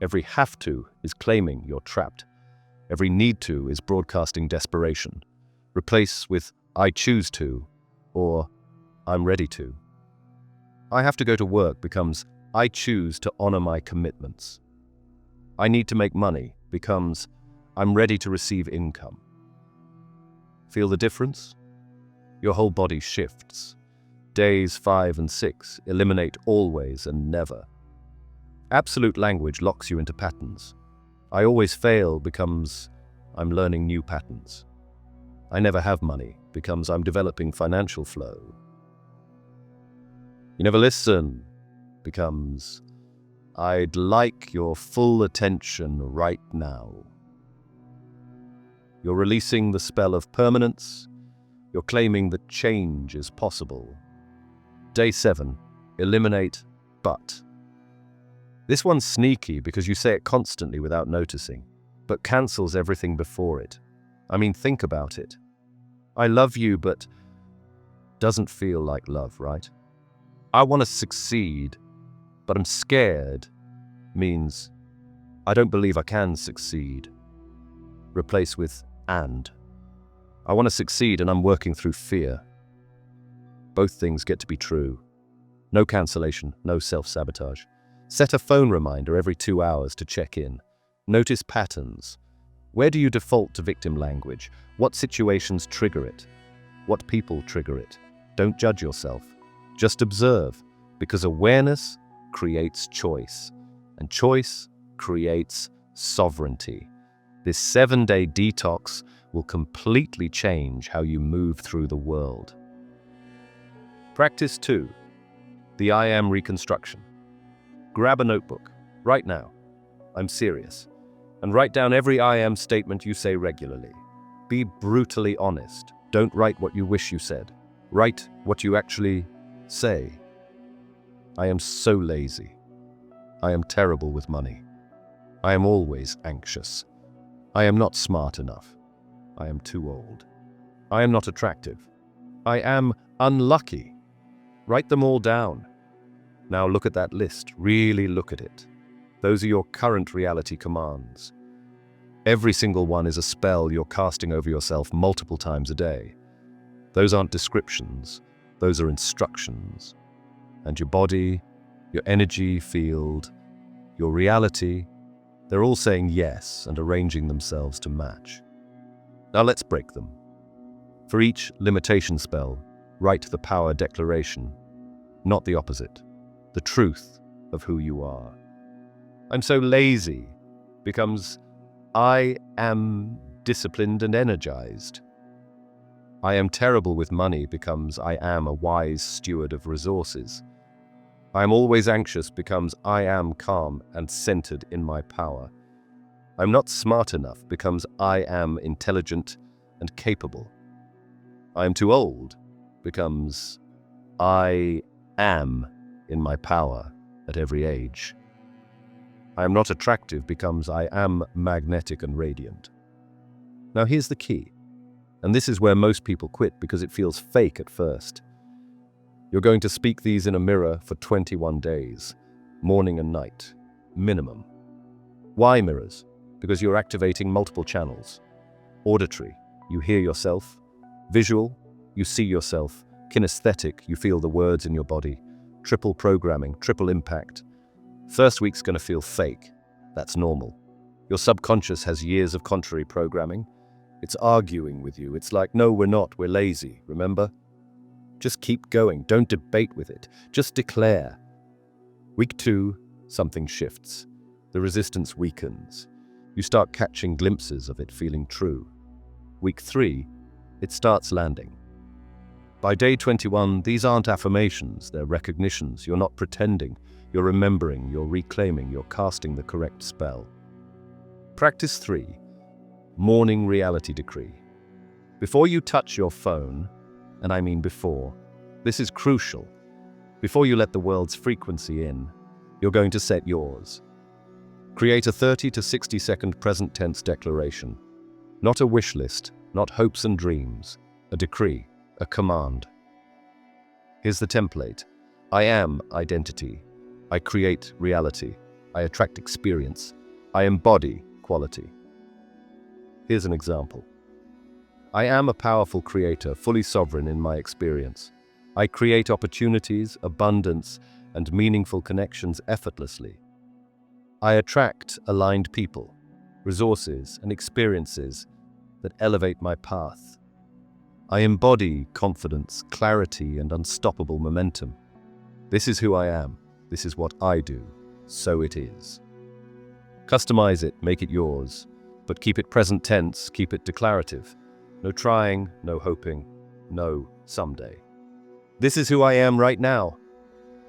Every have to is claiming you're trapped. Every need to is broadcasting desperation. Replace with I choose to or I'm ready to. I have to go to work becomes I choose to honor my commitments. I need to make money becomes I'm ready to receive income. Feel the difference? Your whole body shifts. Days 5 and 6 eliminate always and never. Absolute language locks you into patterns. I always fail becomes I'm learning new patterns. I never have money becomes I'm developing financial flow. You never listen becomes I'd like your full attention right now. You're releasing the spell of permanence. You're claiming that change is possible. Day 7, eliminate but. This one's sneaky because you say it constantly without noticing, but cancels everything before it. I mean, think about it. I love you, but doesn't feel like love, right? I want to succeed, but I'm scared means I don't believe I can succeed. Replace with and. I want to succeed and I'm working through fear. Both things get to be true. No cancellation, no self-sabotage. Set a phone reminder every 2 hours to check in. Notice patterns. Where do you default to victim language? What situations trigger it? What people trigger it? Don't judge yourself. Just observe, because awareness creates choice, and choice creates sovereignty. This 7-day detox will completely change how you move through the world. Practice 2. The I am reconstruction. Grab a notebook, right now. I'm serious. And write down every I am statement you say regularly. Be brutally honest. Don't write what you wish you said. Write what you actually say. I am so lazy. I am terrible with money. I am always anxious. I am not smart enough. I am too old. I am not attractive. I am unlucky. Write them all down. Now look at that list. Really look at it. Those are your current reality commands. Every single one is a spell you're casting over yourself multiple times a day. Those aren't descriptions. Those are instructions. And your body, your energy field, your reality, they're all saying yes and arranging themselves to match. Now let's break them. For each limitation spell, write the power declaration, not the opposite, the truth of who you are. I'm so lazy becomes I am disciplined and energized. I am terrible with money becomes I am a wise steward of resources. I am always anxious becomes I am calm and centered in my power. I'm not smart enough becomes I am intelligent and capable. I am too old becomes I am in my power at every age. I am not attractive becomes I am magnetic and radiant. Now here's the key, and this is where most people quit because it feels fake at first. You're going to speak these in a mirror for 21 days, morning and night, minimum. Why mirrors? Because you're activating multiple channels. Auditory, you hear yourself. Visual, you see yourself. Kinesthetic, you feel the words in your body. Triple programming, triple impact. First week's gonna feel fake. That's normal. Your subconscious has years of contrary programming. It's arguing with you. It's like, no, we're not, we're lazy, remember? Just keep going, don't debate with it. Just declare. Week 2, something shifts. The resistance weakens. You start catching glimpses of it feeling true. Week 3, it starts landing. By day 21, these aren't affirmations, they're recognitions. You're not pretending, you're remembering, you're reclaiming, you're casting the correct spell. Practice 3, morning reality decree. Before you touch your phone, and I mean before, this is crucial. Before you let the world's frequency in, you're going to set yours. Create a 30 to 60 second present tense declaration. Not a wish list, not hopes and dreams, a decree, a command. Here's the template. I am identity. I create reality. I attract experience. I embody quality. Here's an example. I am a powerful creator, fully sovereign in my experience. I create opportunities, abundance, and meaningful connections effortlessly. I attract aligned people, resources, and experiences that elevate my path. I embody confidence, clarity, and unstoppable momentum. This is who I am. This is what I do. So it is. Customize it, make it yours, but keep it present tense, keep it declarative. No trying, no hoping, no someday. This is who I am right now,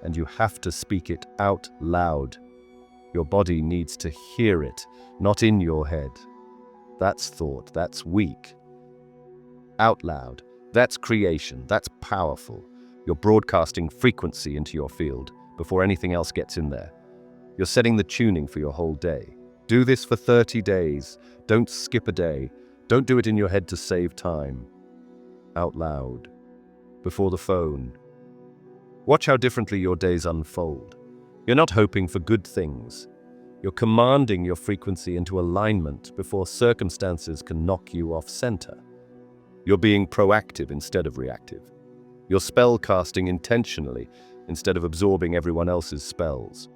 and you have to speak it out loud. Your body needs to hear it, not in your head. That's thought, that's weak. Out loud, that's creation, that's powerful. You're broadcasting frequency into your field before anything else gets in there. You're setting the tuning for your whole day. Do this for 30 days. Don't skip a day. Don't do it in your head to save time. Out loud, before the phone. Watch how differently your days unfold. You're not hoping for good things. You're commanding your frequency into alignment before circumstances can knock you off center. You're being proactive instead of reactive. You're spell casting intentionally instead of absorbing everyone else's spells.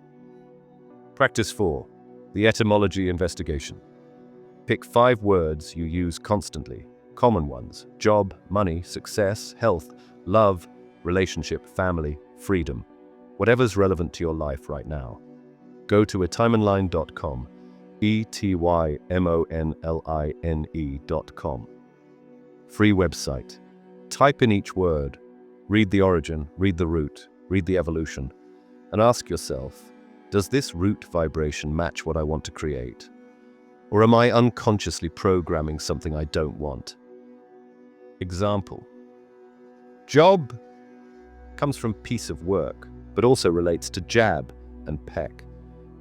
Practice 4. The etymology investigation. Pick 5 words you use constantly, common ones: job, money, success, health, love, relationship, family, freedom, whatever's relevant to your life right now. Go to etymonline.com, etymonline.com. Free website. Type in each word, read the origin, read the root, read the evolution, and ask yourself, does this root vibration match what I want to create? Or am I unconsciously programming something I don't want? Example. Job comes from piece of work, but also relates to jab and peck.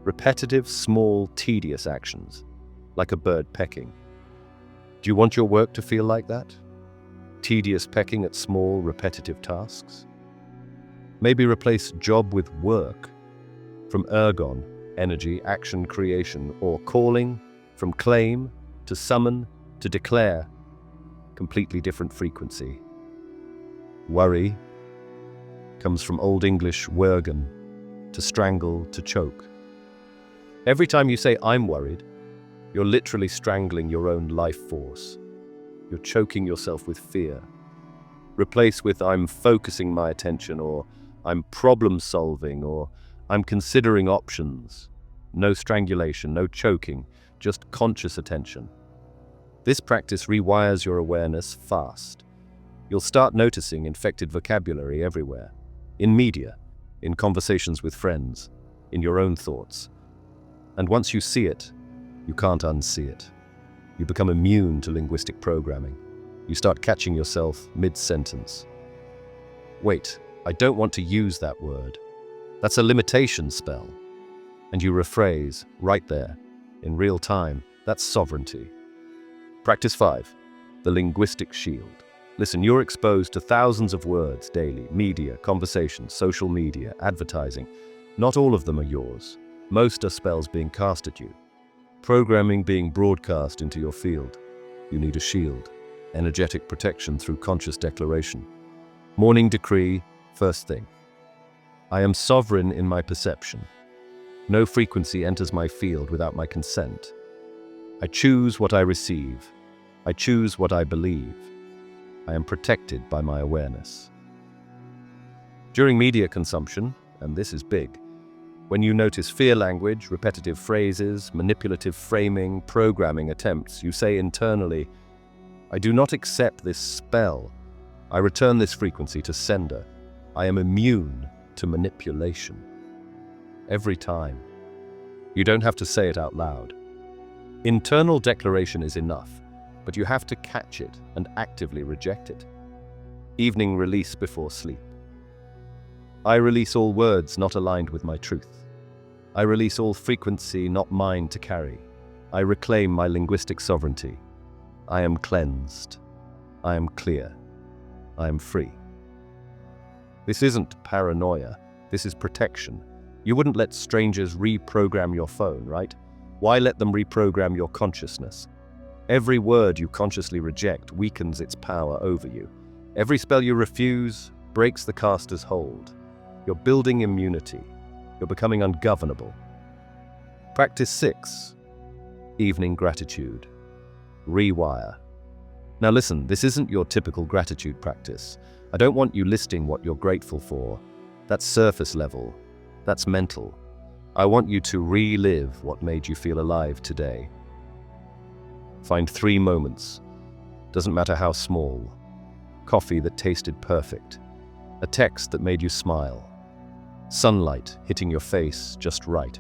Repetitive, small, tedious actions, like a bird pecking. Do you want your work to feel like that? Tedious pecking at small, repetitive tasks? Maybe replace job with work, from ergon, energy, action, creation, or calling, from claim to summon to declare, completely different frequency. Worry comes from Old English wergen, to strangle, to choke. Every time you say, I'm worried, you're literally strangling your own life force. You're choking yourself with fear. Replace with, I'm focusing my attention, or I'm problem solving, or I'm considering options. No strangulation, no choking, just conscious attention. This practice rewires your awareness fast. You'll start noticing infected vocabulary everywhere. In media, in conversations with friends, in your own thoughts. And once you see it, you can't unsee it. You become immune to linguistic programming. You start catching yourself mid-sentence. Wait, I don't want to use that word. That's a limitation spell. And you rephrase right there, in real time. That's sovereignty. Practice 5. The linguistic shield. Listen, you're exposed to thousands of words daily. Media, conversations, social media, advertising. Not all of them are yours. Most are spells being cast at you. Programming being broadcast into your field. You need a shield. Energetic protection through conscious declaration. Morning decree, first thing. I am sovereign in my perception. No frequency enters my field without my consent. I choose what I receive. I choose what I believe. I am protected by my awareness. During media consumption, and this is big, when you notice fear language, repetitive phrases, manipulative framing, programming attempts, you say internally, I do not accept this spell. I return this frequency to sender. I am immune to manipulation. Every time. You don't have to say it out loud. Internal declaration is enough, but you have to catch it and actively reject it. Evening release before sleep. I release all words not aligned with my truth. I release all frequency not mine to carry. I reclaim my linguistic sovereignty. I am cleansed. I am clear. I am free. This isn't paranoia. This is protection. You wouldn't let strangers reprogram your phone, right? Why let them reprogram your consciousness? Every word you consciously reject weakens its power over you. Every spell you refuse breaks the caster's hold. You're building immunity. You're becoming ungovernable. Practice 6. Evening gratitude. Rewire. Now listen, this isn't your typical gratitude practice. I don't want you listing what you're grateful for. That's surface level. That's mental. I want you to relive what made you feel alive today. Find 3 moments. Doesn't matter how small. Coffee that tasted perfect. A text that made you smile. Sunlight hitting your face just right.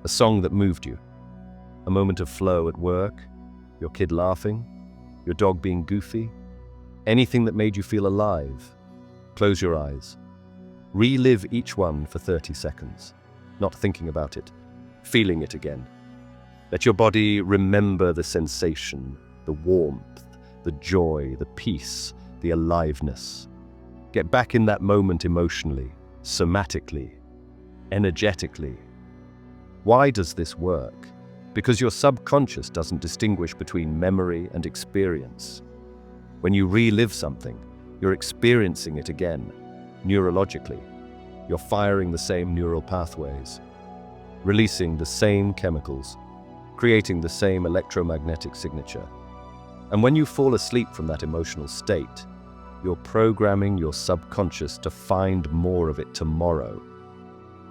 A song that moved you. A moment of flow at work. Your kid laughing. Your dog being goofy. Anything that made you feel alive. Close your eyes. Relive each one for 30 seconds. Not thinking about it. Feeling it again. Let your body remember the sensation, the warmth, the joy, the peace, the aliveness. Get back in that moment emotionally, somatically, energetically. Why does this work? Because your subconscious doesn't distinguish between memory and experience. When you relive something, you're experiencing it again, neurologically. You're firing the same neural pathways, releasing the same chemicals, creating the same electromagnetic signature. And when you fall asleep from that emotional state, you're programming your subconscious to find more of it tomorrow.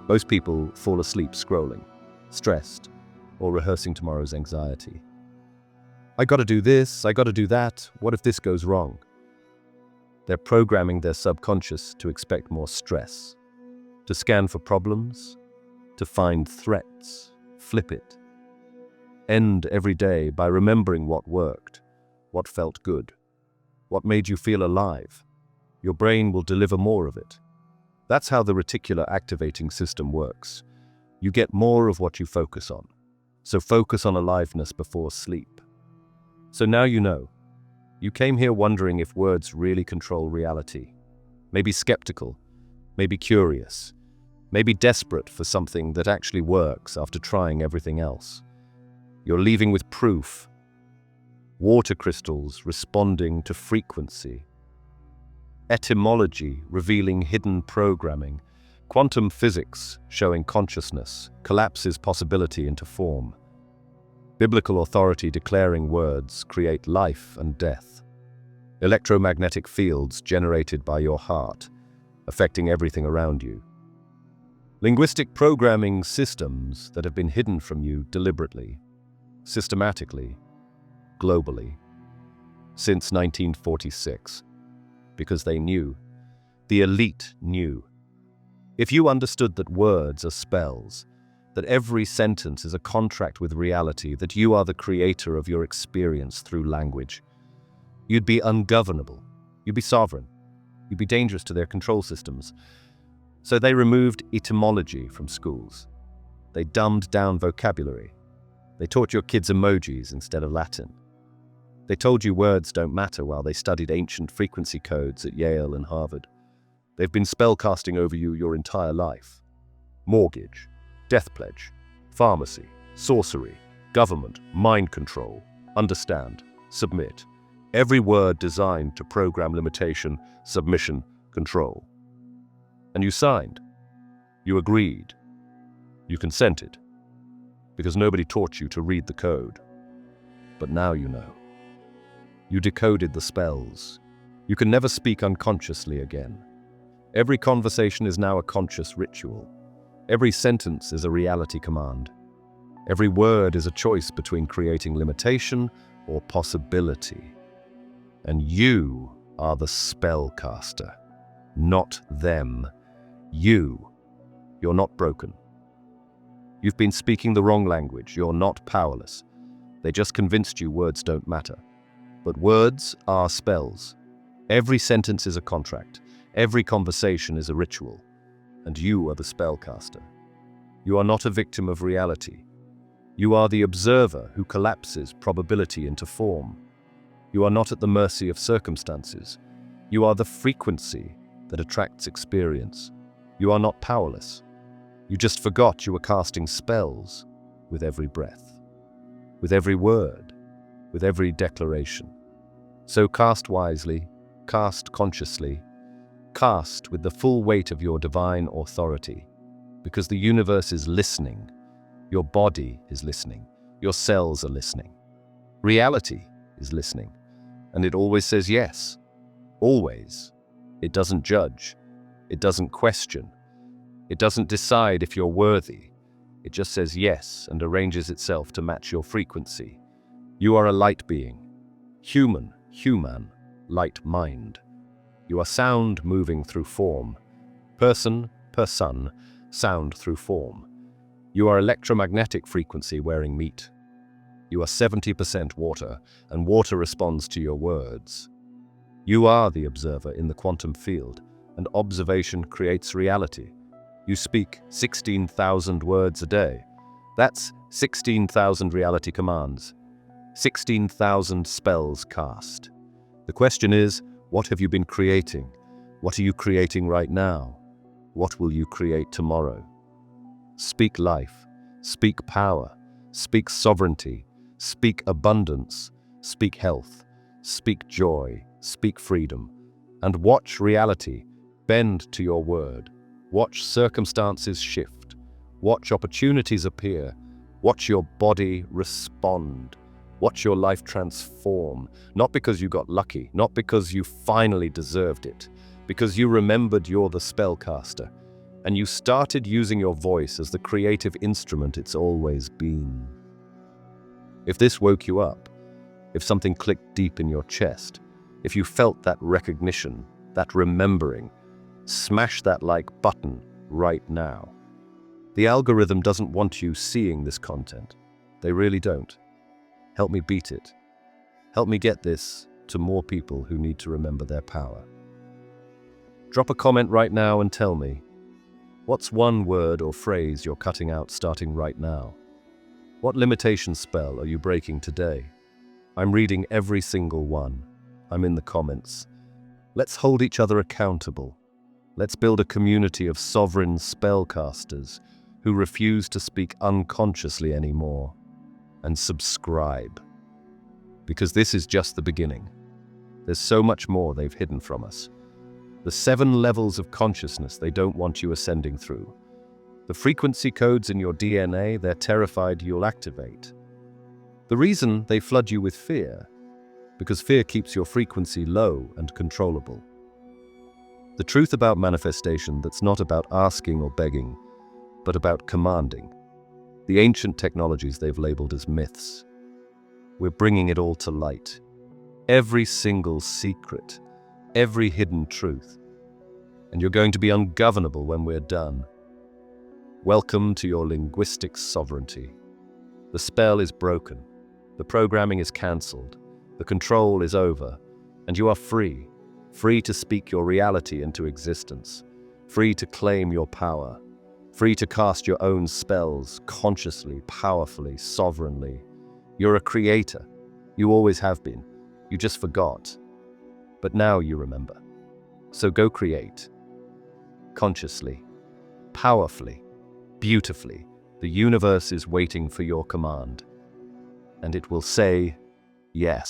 Most people fall asleep scrolling, stressed, or rehearsing tomorrow's anxiety. I gotta do this, I gotta do that, what if this goes wrong? They're programming their subconscious to expect more stress, to scan for problems, to find threats, flip it. End every day by remembering what worked, what felt good, what made you feel alive. Your brain will deliver more of it. That's how the reticular activating system works. You get more of what you focus on. So focus on aliveness before sleep. So now you know. You came here wondering if words really control reality. Maybe skeptical, maybe curious, maybe desperate for something that actually works after trying everything else. You're leaving with proof. Water crystals responding to frequency. Etymology revealing hidden programming. Quantum physics showing consciousness collapses possibility into form. Biblical authority declaring words create life and death. Electromagnetic fields generated by your heart, affecting everything around you. Linguistic programming systems that have been hidden from you deliberately, systematically, globally, since 1946. Because they knew. The elite knew. If you understood that words are spells, that every sentence is a contract with reality, that you are the creator of your experience through language, you'd be ungovernable. You'd be sovereign. You'd be dangerous to their control systems. So they removed etymology from schools. They dumbed down vocabulary. They taught your kids emojis instead of Latin. They told you words don't matter while they studied ancient frequency codes at Yale and Harvard. They've been spellcasting over you your entire life. Mortgage, death pledge, pharmacy, sorcery, government, mind control, understand, submit. Every word designed to program limitation, submission, control. And you signed. You agreed. You consented. Because nobody taught you to read the code. But now you know. You decoded the spells. You can never speak unconsciously again. Every conversation is now a conscious ritual. Every sentence is a reality command. Every word is a choice between creating limitation or possibility. And you are the spellcaster, not them. You're not broken. You've been speaking the wrong language. You're not powerless. They just convinced you words don't matter. But words are spells. Every sentence is a contract. Every conversation is a ritual. And you are the spellcaster. You are not a victim of reality. You are the observer who collapses probability into form. You are not at the mercy of circumstances. You are the frequency that attracts experience. You are not powerless. You just forgot you were casting spells with every breath, with every word, with every declaration. So cast wisely, cast consciously, cast with the full weight of your divine authority, because the universe is listening. Your body is listening. Your cells are listening. Reality is listening. And it always says yes. Always. It doesn't judge. It doesn't question. It doesn't decide if you're worthy. It just says yes and arranges itself to match your frequency. You are a light being. Human, light mind. You are sound moving through form. Person, sound through form. You are electromagnetic frequency wearing meat. You are 70% water, and water responds to your words. You are the observer in the quantum field, and observation creates reality. You speak 16,000 words a day. That's 16,000 reality commands. 16,000 spells cast. The question is, what have you been creating? What are you creating right now? What will you create tomorrow? Speak life. Speak power, speak sovereignty, speak abundance, speak health, speak joy, speak freedom, and watch reality bend to your word. Watch circumstances shift. Watch opportunities appear. Watch your body respond. Watch your life transform, not because you got lucky, not because you finally deserved it, because you remembered you're the spellcaster, and you started using your voice as the creative instrument it's always been. If this woke you up, if something clicked deep in your chest, if you felt that recognition, that remembering, smash that like button right now. The algorithm doesn't want you seeing this content. They really don't. Help me beat it. Help me get this to more people who need to remember their power. Drop a comment right now and tell me, what's one word or phrase you're cutting out starting right now? What limitation spell are you breaking today? I'm reading every single one. I'm in the comments. Let's hold each other accountable. Let's build a community of sovereign spellcasters who refuse to speak unconsciously anymore. And subscribe. Because this is just the beginning. There's so much more they've hidden from us. The 7 levels of consciousness they don't want you ascending through. The frequency codes in your DNA they're terrified you'll activate. The reason they flood you with fear, because fear keeps your frequency low and controllable. The truth about manifestation that's not about asking or begging, but about commanding. The ancient technologies they've labeled as myths. We're bringing it all to light. Every single secret, every hidden truth. And you're going to be ungovernable when we're done. Welcome to your linguistic sovereignty. The spell is broken. The programming is cancelled. The control is over. And you are free. Free to speak your reality into existence. Free to claim your power. Free to cast your own spells consciously, powerfully, sovereignly. You're a creator. You always have been. You just forgot. But now you remember. So go create. Consciously, powerfully, beautifully. The universe is waiting for your command. And it will say, yes.